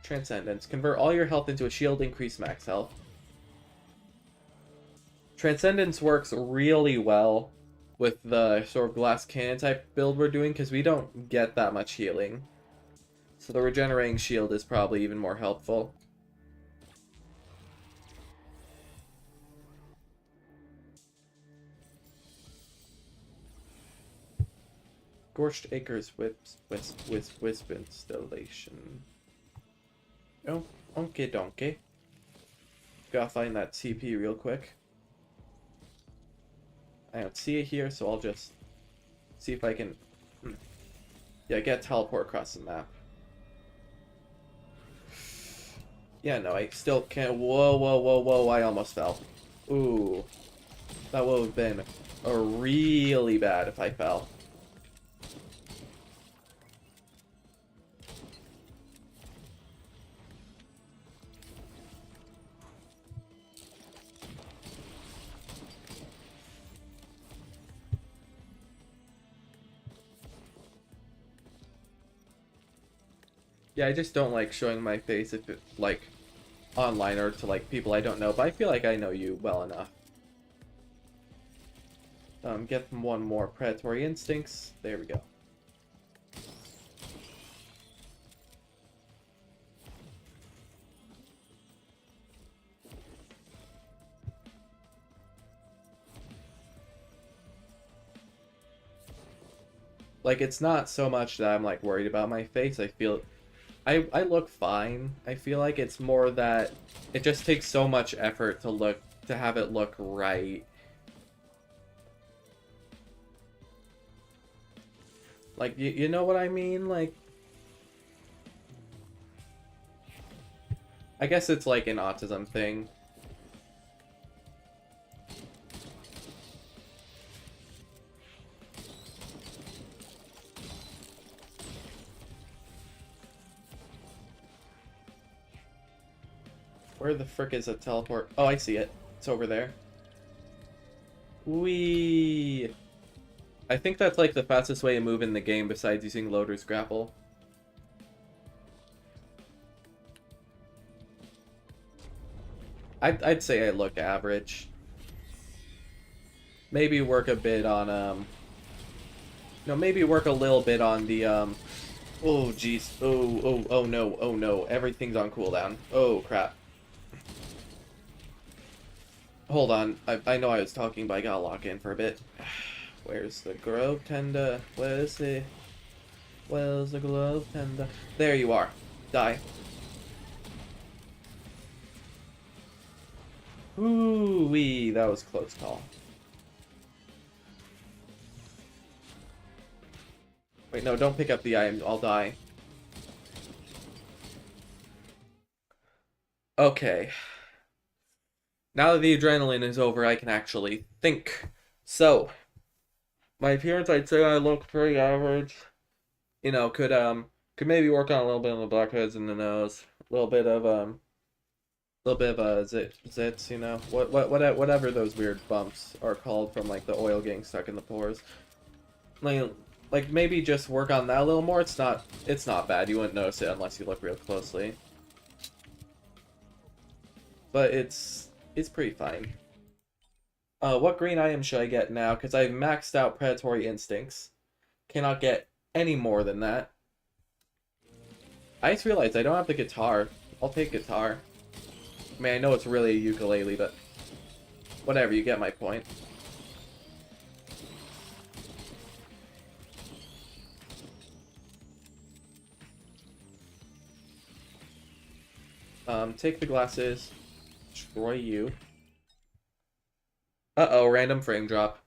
Transcendence. Convert all your health into a shield, increase max health. Transcendence works really well with the sort of glass cannon type build we're doing, because we don't get that much healing. So the regenerating shield is probably even more helpful. Scorched Acres Wisp installation. Oh, onkey donkey. Gotta find that TP real quick. I don't see it here, so I'll just see if I can... Yeah, get teleport across the map. Yeah, no, I still can't... Whoa, I almost fell. Ooh. That would have been really bad if I fell. Yeah, I just don't like showing my face if it, like, online or to, like, people I don't know, but I feel like I know you well enough. Get one more Predatory Instincts. There we go. Like, it's not so much that I'm, like, worried about my face. I look fine. I feel like it's more that it just takes so much effort to have it look right. Like, you know what I mean? Like, I guess it's like an autism thing. Where the frick is a teleport? Oh, I see it. It's over there. Whee! I think that's like the fastest way to move in the game besides using Loader's Grapple. I'd say I look average. Maybe work a bit on, no, maybe work a little bit on the, oh, jeez. Oh, no. Everything's on cooldown. Oh, crap. Hold on. I know I was talking, but I gotta lock in for a bit. Where's the Grove Tenda? Where's the Grove Tenda? There you are. Die. Ooh-wee, that was a close call. Wait, no, don't pick up the item. I'll die. Okay. Now that the adrenaline is over, I can actually think. So, my appearance, I'd say I look pretty average. You know, could maybe work on a little bit on the blackheads in the nose, a little bit of zits, you know, whatever those weird bumps are called from like the oil getting stuck in the pores. Like maybe just work on that a little more. It's not bad. You wouldn't notice it unless you look real closely. But it's pretty fine. What green item should I get now? Because I've maxed out predatory instincts. Cannot get any more than that. I just realized I don't have the guitar. I'll take guitar. I mean, I know it's really a ukulele, but whatever, you get my point. Take the glasses. Destroy you. Uh-oh, random frame drop.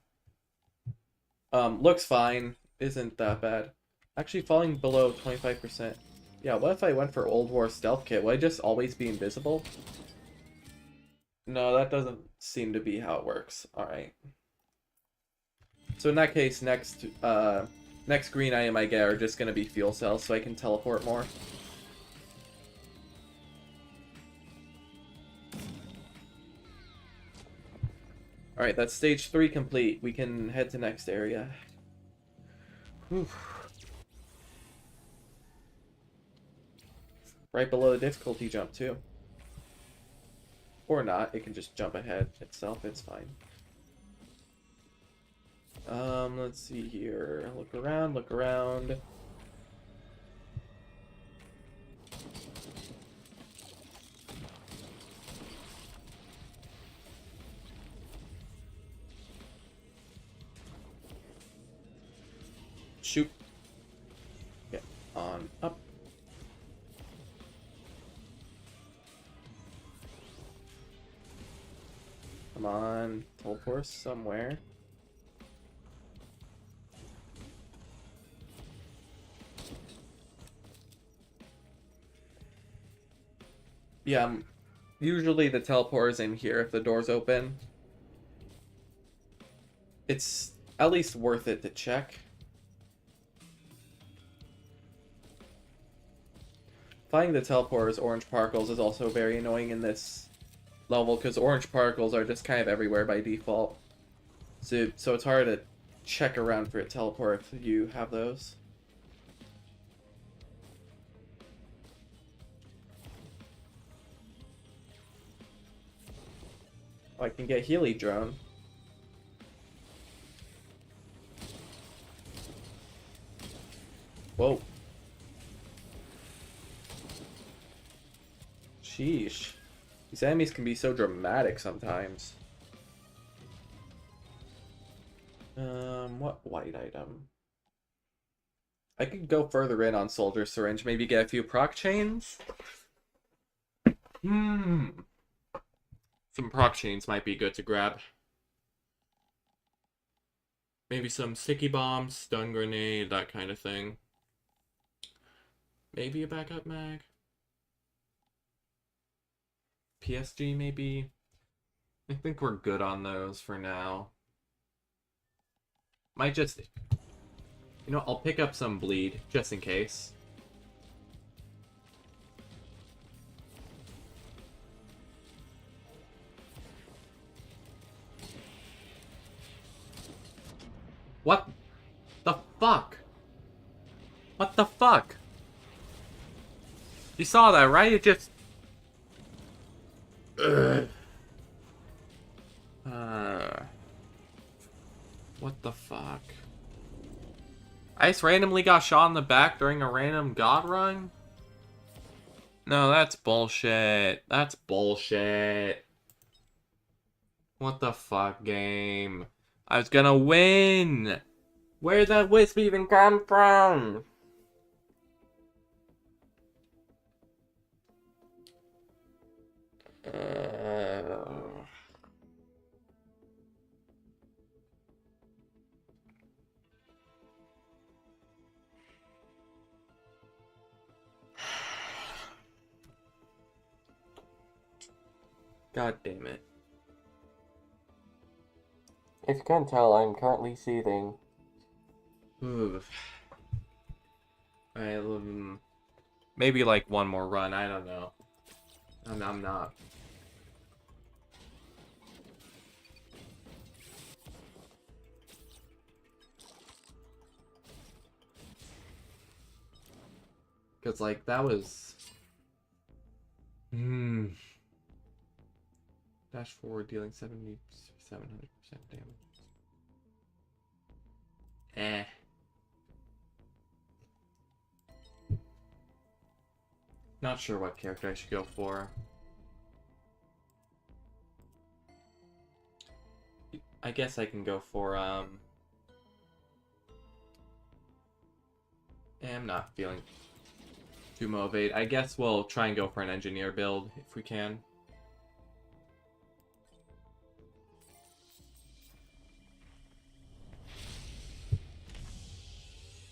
Looks fine. Isn't that bad. Actually, falling below 25%. Yeah, what if I went for Old War Stealth Kit? Would I just always be invisible? No, that doesn't seem to be how it works. Alright. So in that case, next green item I get are just gonna be fuel cells, so I can teleport more. Alright, that's stage 3 complete. We can head to next area. Whew. Right below the difficulty jump, too. Or not, it can just jump ahead itself, it's fine. Let's see here. Look around, look around. Shoot. Get on up. Come on, teleport somewhere. Yeah, usually the teleport is in here if the door's open. It's at least worth it to check. Finding the teleporter's orange particles is also very annoying in this level because orange particles are just kind of everywhere by default. So it's hard to check around for a teleport if you have those. Oh, I can get Healy drone. Whoa. Sheesh. These enemies can be so dramatic sometimes. What white item? I could go further in on Soldier Syringe, maybe get a few proc chains? Some proc chains might be good to grab. Maybe some sticky bomb, stun grenade, that kind of thing. Maybe a backup mag. PSG maybe. I think we're good on those for now. Might just, you know, I'll pick up some bleed just in case. What the fuck? What the fuck? You saw that, right? It just... What the fuck? I just randomly got shot in the back during a random god run? No, that's bullshit. That's bullshit. What the fuck, game? I was gonna win! Where did that wisp even come from? God damn it. If you can't tell, I'm currently seething. Oof. Maybe like one more run. I don't know. I'm not. Because, like, that was... Dash forward, dealing 700% damage. Eh. Not sure what character I should go for. I guess I can go for, I'm not feeling too motivated. I guess we'll try and go for an engineer build if we can.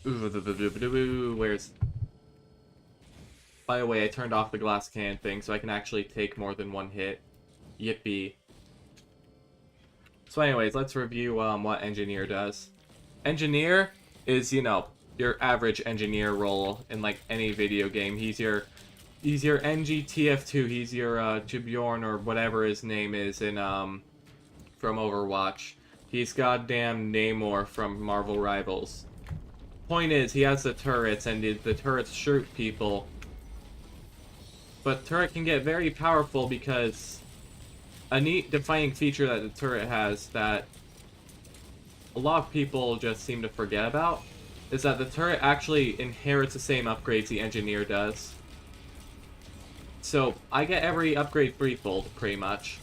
Where's... By the way, I turned off the glass cannon thing so I can actually take more than one hit. Yippee. So anyways, let's review what engineer does. Engineer is, you know, your average engineer role in like any video game. He's your NGTF2, he's your Jibjorn or whatever his name is in from Overwatch. He's goddamn Namor from Marvel Rivals. Point is, he has the turrets, and the turrets shoot people. But turret can get very powerful because a neat defining feature that the turret has that a lot of people just seem to forget about is that the turret actually inherits the same upgrades the engineer does. So I get every upgrade threefold, pretty much.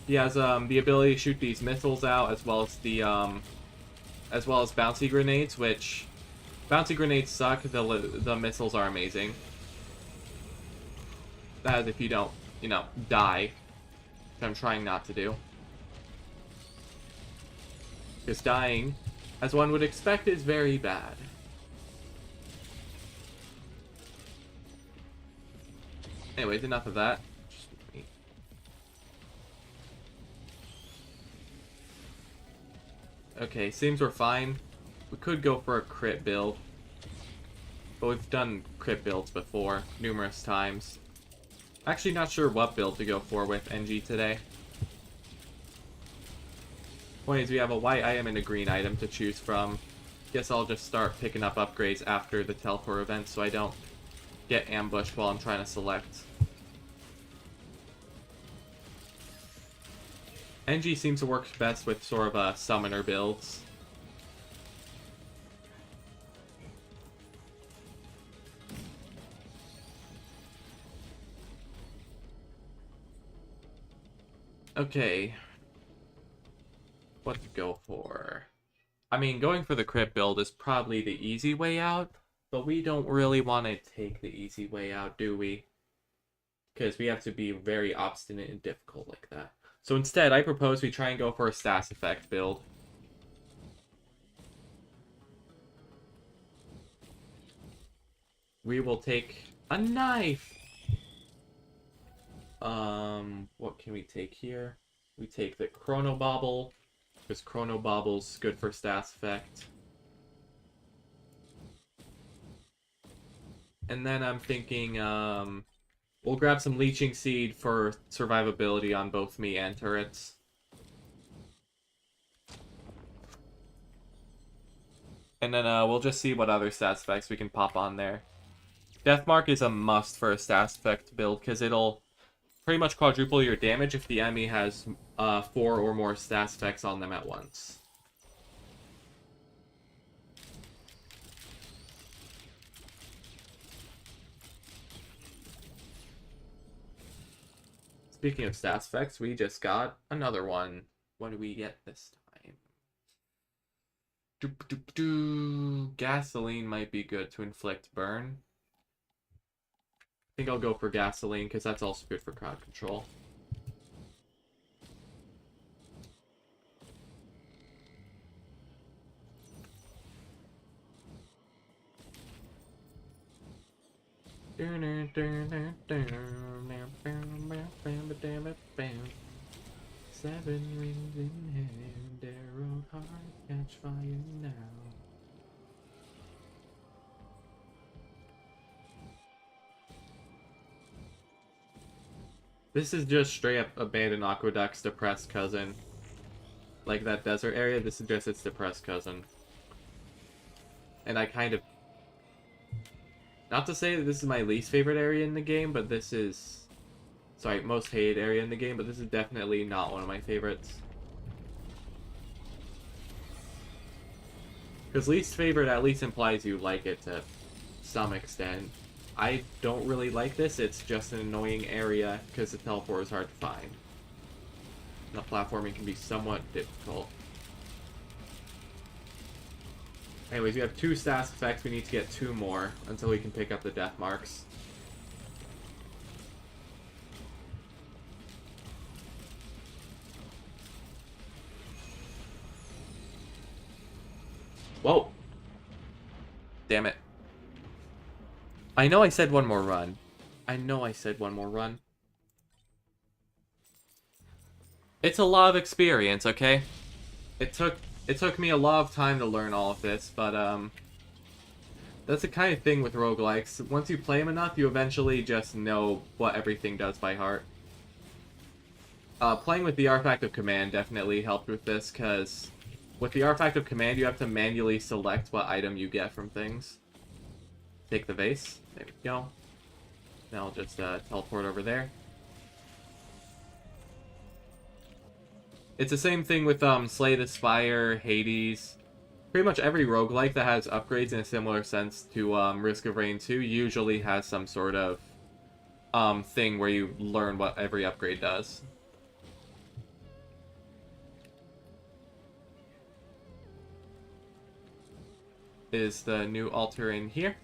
He has the ability to shoot these missiles out, as well as the as well as bouncy grenades, which bouncy grenades suck. The missiles are amazing. That is if you don't, you know, die, which I'm trying not to do. Because dying, as one would expect, is very bad. Anyways, enough of that. Okay, seems we're fine. We could go for a crit build. But we've done crit builds before, numerous times. Actually not sure what build to go for with NG today. Point is, we have a white item and a green item to choose from. Guess I'll just start picking up upgrades after the teleport event so I don't get ambushed while I'm trying to select. NG seems to work best with sort of summoner builds. Okay. What to go for? I mean, going for the crit build is probably the easy way out, but we don't really want to take the easy way out, do we? Because we have to be very obstinate and difficult like that. So instead, I propose we try and go for a status effect build. We will take a knife! What can we take here? We take the Chrono Bauble, because Chrono Bauble's good for status effect. And then I'm thinking, we'll grab some Leeching Seed for survivability on both me and turrets. And then we'll just see what other stats effects we can pop on there. Deathmark is a must for a stats effect build, because it'll pretty much quadruple your damage if the enemy has 4 or more stats effects on them at once. Speaking of stats effects, we just got another one. What do we get this time? Gasoline might be good to inflict burn. I think I'll go for gasoline, because that's also good for crowd control. Seven rings in hand, arrow heart, catch fire now. This is just straight up abandoned aqueduct's depressed cousin. Like that desert area, this is just its depressed cousin. And I kind of... Not to say that this is my least favorite area in the game, but this is... Sorry, most hated area in the game, but this is definitely not one of my favorites. Because least favorite at least implies you like it to some extent. I don't really like this, it's just an annoying area because the teleport is hard to find. The platforming can be somewhat difficult. Anyways, we have 2 status effects, we need to get 2 more until we can pick up the death marks. Whoa! Damn it. I know I said one more run. I know I said one more run. It's a lot of experience, okay? It took me a lot of time to learn all of this, but that's the kind of thing with roguelikes. Once you play them enough, you eventually just know what everything does by heart. Playing with the Artifact of Command definitely helped with this, because with the Artifact of Command, you have to manually select what item you get from things. Take the vase. There we go. Now I'll just teleport over there. It's the same thing with Slay the Spire, Hades. Pretty much every roguelike that has upgrades in a similar sense to Risk of Rain 2 usually has some sort of thing where you learn what every upgrade does. Is the new altar in here?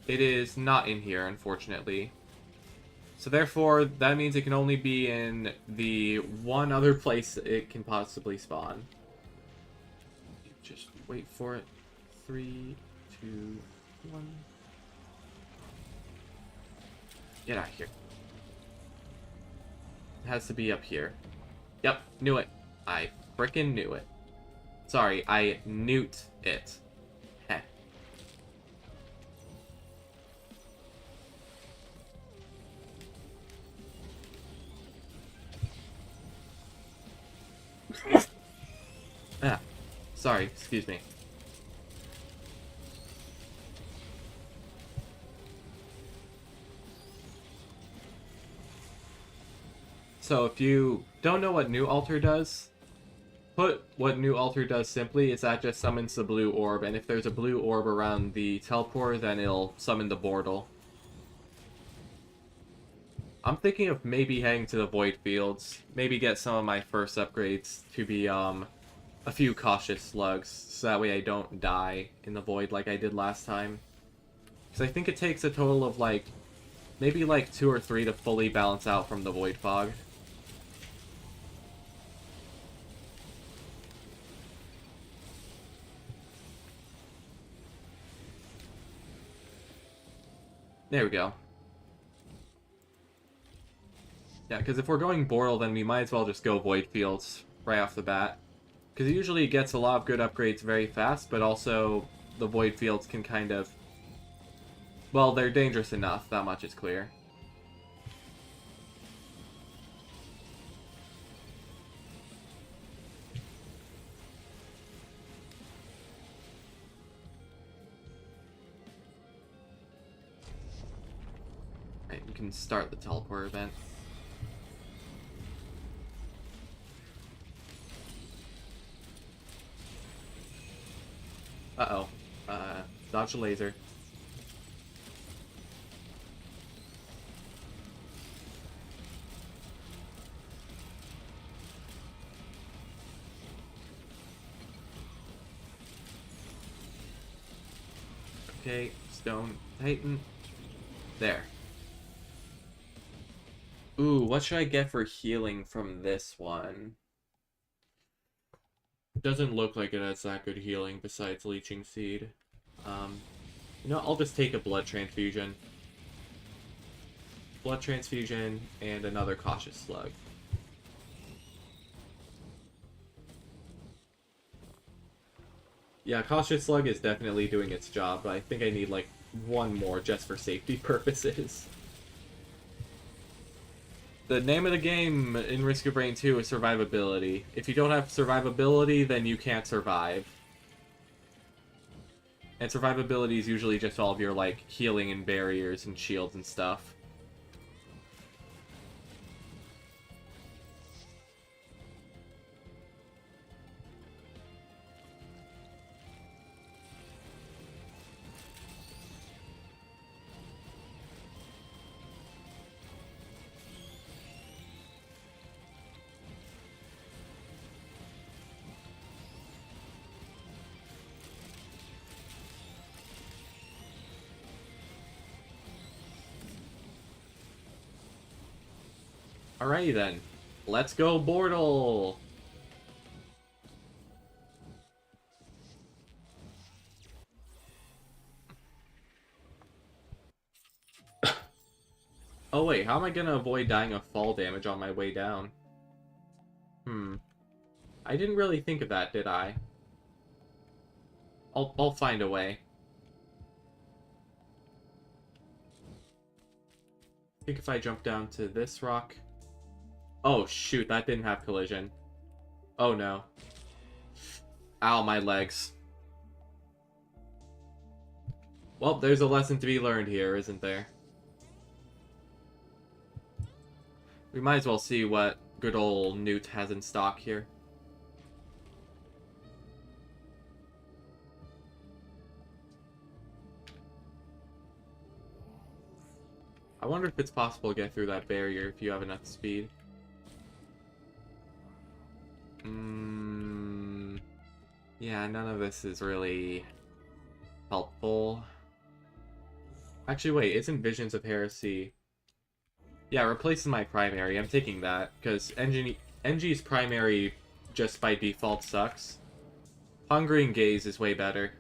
It is not in here, unfortunately. So therefore, that means it can only be in the one other place it can possibly spawn. Just wait for it. 3, 2, 1. Get out of here. It has to be up here. Yep, knew it. I frickin' knew it. Sorry, I newt it. Heh. Ah, sorry, excuse me. So if you don't know what New Altar does, put what New Altar does simply is that just summons the blue orb, and if there's a blue orb around the teleport, then it'll summon the Bordel. I'm thinking of maybe heading to the Void Fields, maybe get some of my first upgrades to be a few cautious slugs, so that way I don't die in the Void like I did last time. Because I think it takes a total of like, maybe like 2 or 3 to fully balance out from the Void Fog. There we go. Yeah, because if we're going Bordel, then we might as well just go Void Fields right off the bat. Because it usually gets a lot of good upgrades very fast, but also the Void Fields can kind of... Well, they're dangerous enough, that much is clear. Alright, we can start the teleport event. Uh-oh. Dodge the laser. Okay, Stone Titan. There. Ooh, what should I get for healing from this one? Doesn't look like it has that good healing besides Leeching Seed. You know, I'll just take a Blood Transfusion. Blood Transfusion and another Cautious Slug. Yeah, Cautious Slug is definitely doing its job, but I think I need like one more just for safety purposes. The name of the game in Risk of Rain 2 is survivability. If you don't have survivability, then you can't survive. And survivability is usually just all of your, like, healing and barriers and shields and stuff. Alrighty then. Let's go, Bortle! Oh wait, how am I gonna avoid dying of fall damage on my way down? I didn't really think of that, did I? I'll find a way. I think if I jump down to this rock... Oh shoot, that didn't have collision. Oh no. Ow, my legs. Well, there's a lesson to be learned here, isn't there? We might as well see what good old Newt has in stock here. I wonder if it's possible to get through that barrier if you have enough speed. Yeah, none of this is really helpful. Actually, wait, isn't Visions of Heresy... Yeah, replaces my primary. I'm taking that, because NG's primary just by default sucks. Hungering Gaze is way better.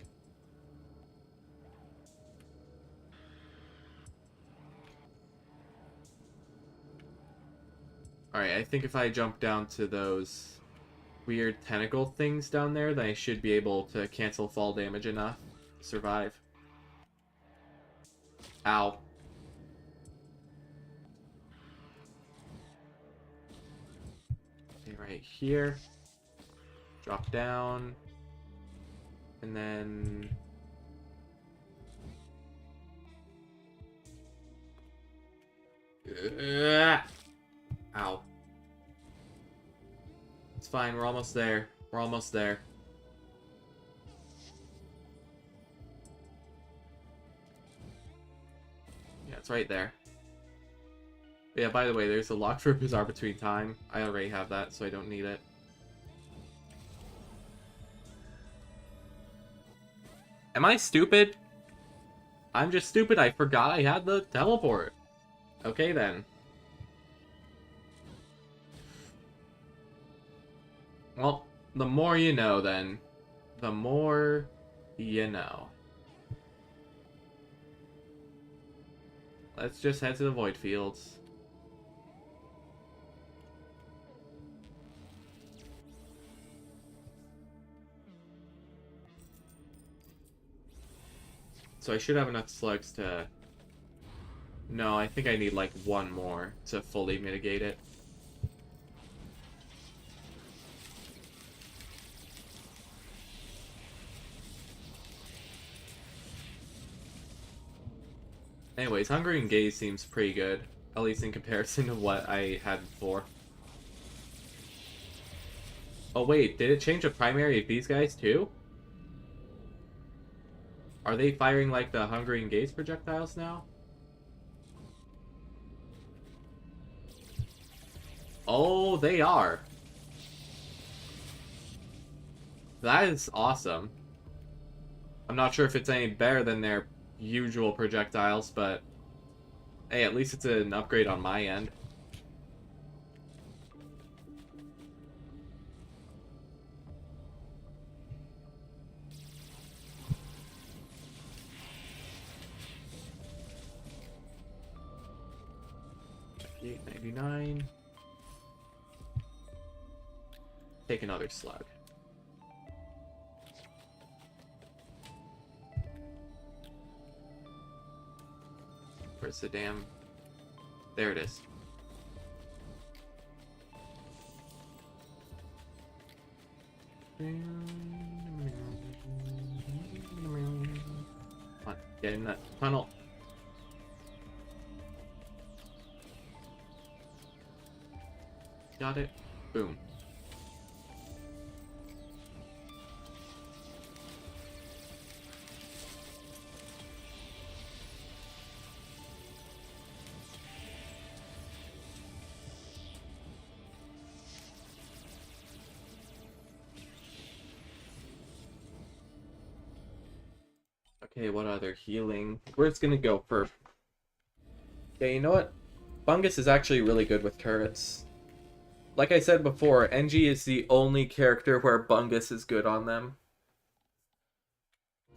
Alright, I think if I jump down to those weird tentacle things down there, then I should be able to cancel fall damage enough to survive. Ow. Okay, right here. Drop down. And then... Ow. It's fine, we're almost there. We're almost there. Yeah, it's right there. Yeah, by the way, there's a lock for Bizarre Between Time. I already have that, so I don't need it. Am I stupid? I'm just stupid. I forgot I had the teleport. Okay, then. Well, the more you know, then. The more you know. Let's just head to the Void Fields. So I should have enough slugs to... No, I think I need like one more to fully mitigate it. Anyways, Hungering Gaze seems pretty good, at least in comparison to what I had before. Oh wait, did it change the primary of these guys too? Are they firing like the Hungering Gaze projectiles now? Oh, they are. That is awesome. I'm not sure if it's any better than their usual projectiles, but hey, at least it's an upgrade on my end. $8.99. Take another slug. Where's the damn... There it is. on, get in that tunnel. Got it. Boom. Okay, what other healing? We're just gonna go for... Yeah, you know what? Bungus is actually really good with turrets. Like I said before, NG is the only character where Bungus is good on them.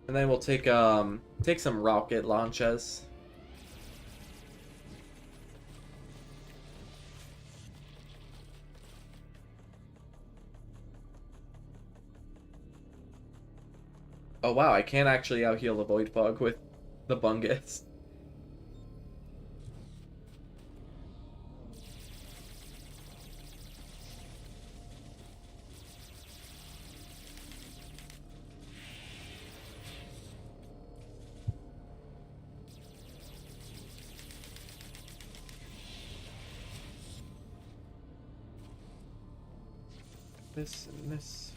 And then we'll take some rocket launches. Oh wow, I can't actually out-heal the Void Fog with the Bungus. This and this.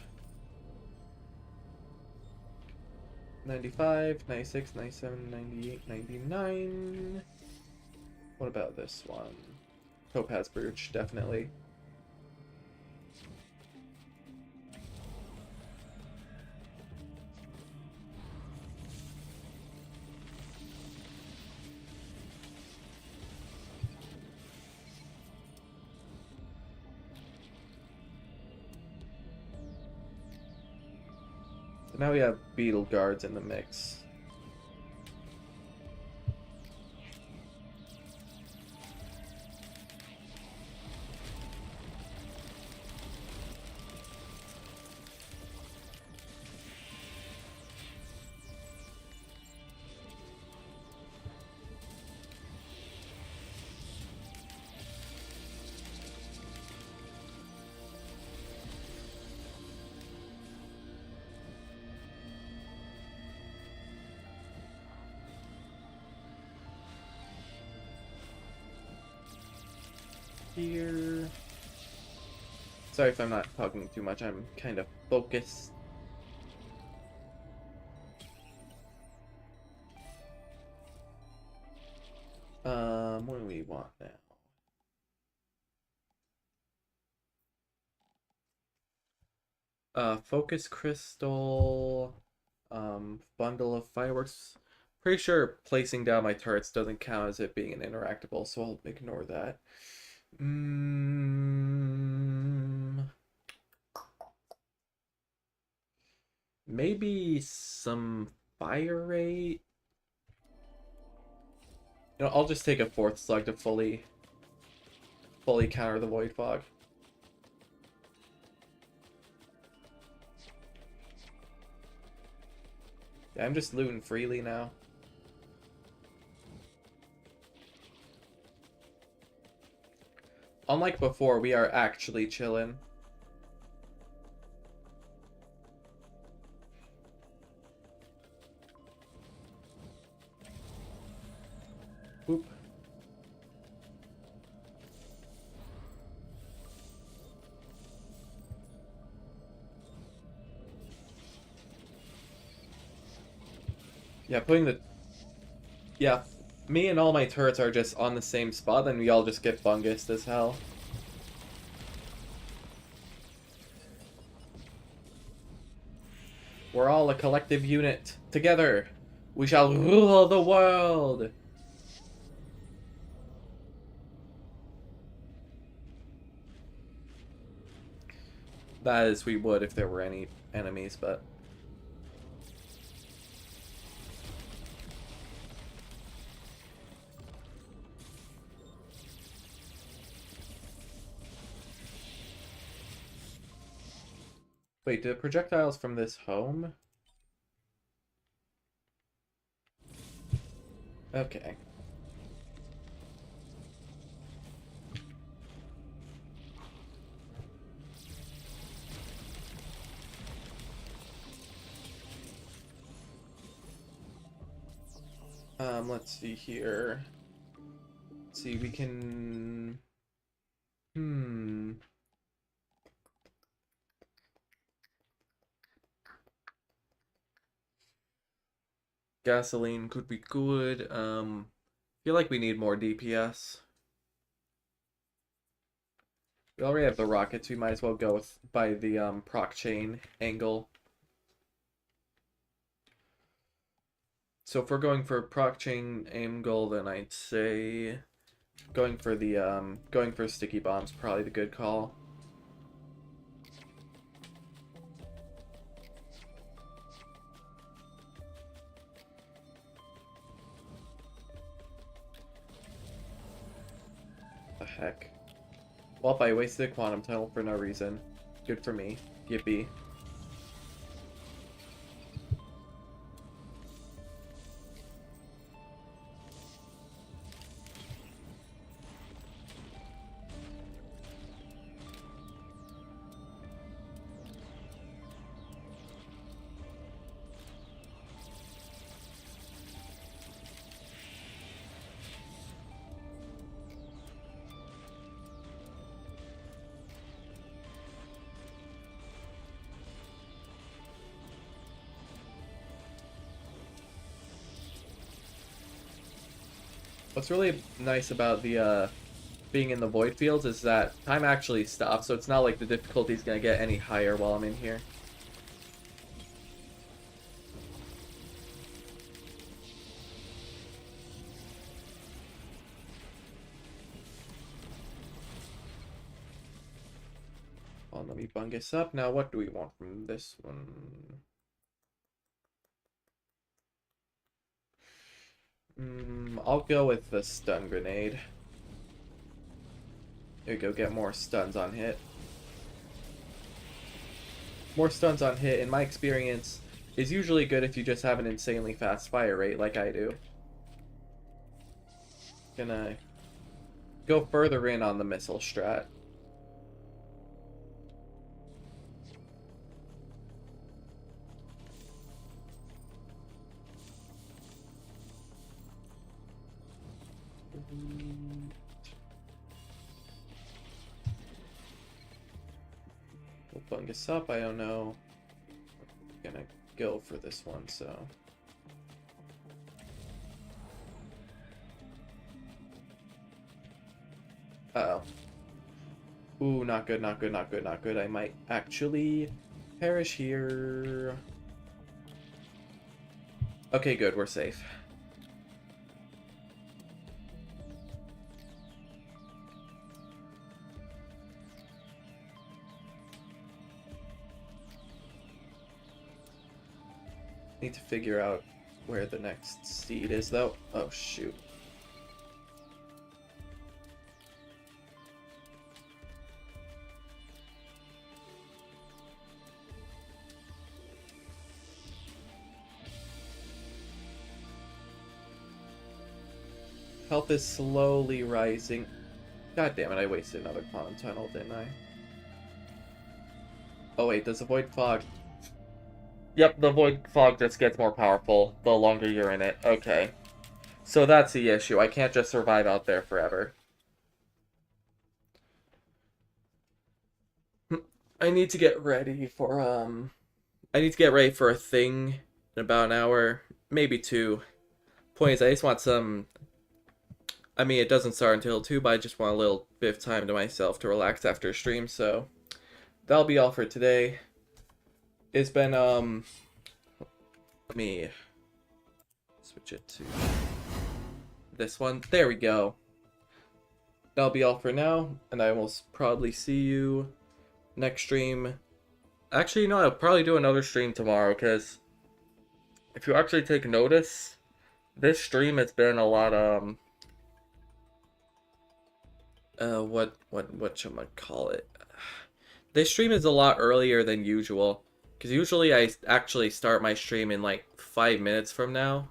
95, 96, 97, 98, 99. What about this one? Topaz Brooch, definitely. Now we have Beetle Guards in the mix. Here. Sorry if I'm not talking too much, I'm kind of focused. What do we want now? Focus Crystal, bundle of fireworks. Pretty sure placing down my turrets doesn't count as it being an interactable, so I'll ignore that. Maybe some fire rate. You know, I'll just take a 4th slug to fully counter the Void Fog. Yeah, I'm just looting freely now. Unlike before, we are actually chilling. Oop. Yeah, yeah, me and all my turrets are just on the same spot, and we all just get bungused as hell. We're all a collective unit. Together, we shall rule the world! That is, we would if there were any enemies, but... Wait, do projectiles from this home? Okay. Let's see here. Let's see, we can... Gasoline could be good. Feel like we need more DPS. We already have the rockets. We might as well go with by the proc chain angle. So if we're going for proc chain angle, then I'd say going for sticky bombs probably the good call. The heck. Well, I wasted a quantum tunnel for no reason. Good for me. Yippee. What's really nice about the being in the void fields is that time actually stops, so it's not like the difficulty's gonna get any higher while I'm in here. Well, let me bungus up. Now, what do we want from this one? I'll go with the stun grenade. There you go, get more stuns on hit. More stuns on hit, in my experience, is usually good if you just have an insanely fast fire rate like I do. Gonna go further in on the missile strat. We'll bungus up, I don't know. I'm gonna go for this one, so. Uh-oh. Ooh, not good, not good, not good, not good. I might actually perish here. Okay, good, we're safe. Need to figure out where the next seed is, though. Oh, shoot. Health is slowly rising. God damn it, I wasted another quantum tunnel, didn't I? Oh wait, does the void fog... Yep, the void fog just gets more powerful the longer you're in it. Okay. So that's the issue. I can't just survive out there forever. I need to get ready for, I need to get ready for a thing in about an hour. Maybe 2. Point is, I just want some... I mean, it doesn't start until 2, but I just want a little bit of time to myself to relax after a stream, so... That'll be all for today. It's been, let me switch it to this one. There we go. That'll be all for now, and I will probably see you next stream. Actually, no, I'll probably do another stream tomorrow, because if you actually take notice, this stream has been a lot, whatchamacallit. This stream is a lot earlier than usual. Because usually I actually start my stream in like 5 minutes from now.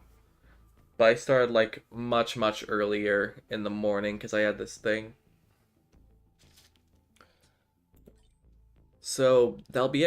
But I started like much earlier in the morning because I had this thing. So that'll be it.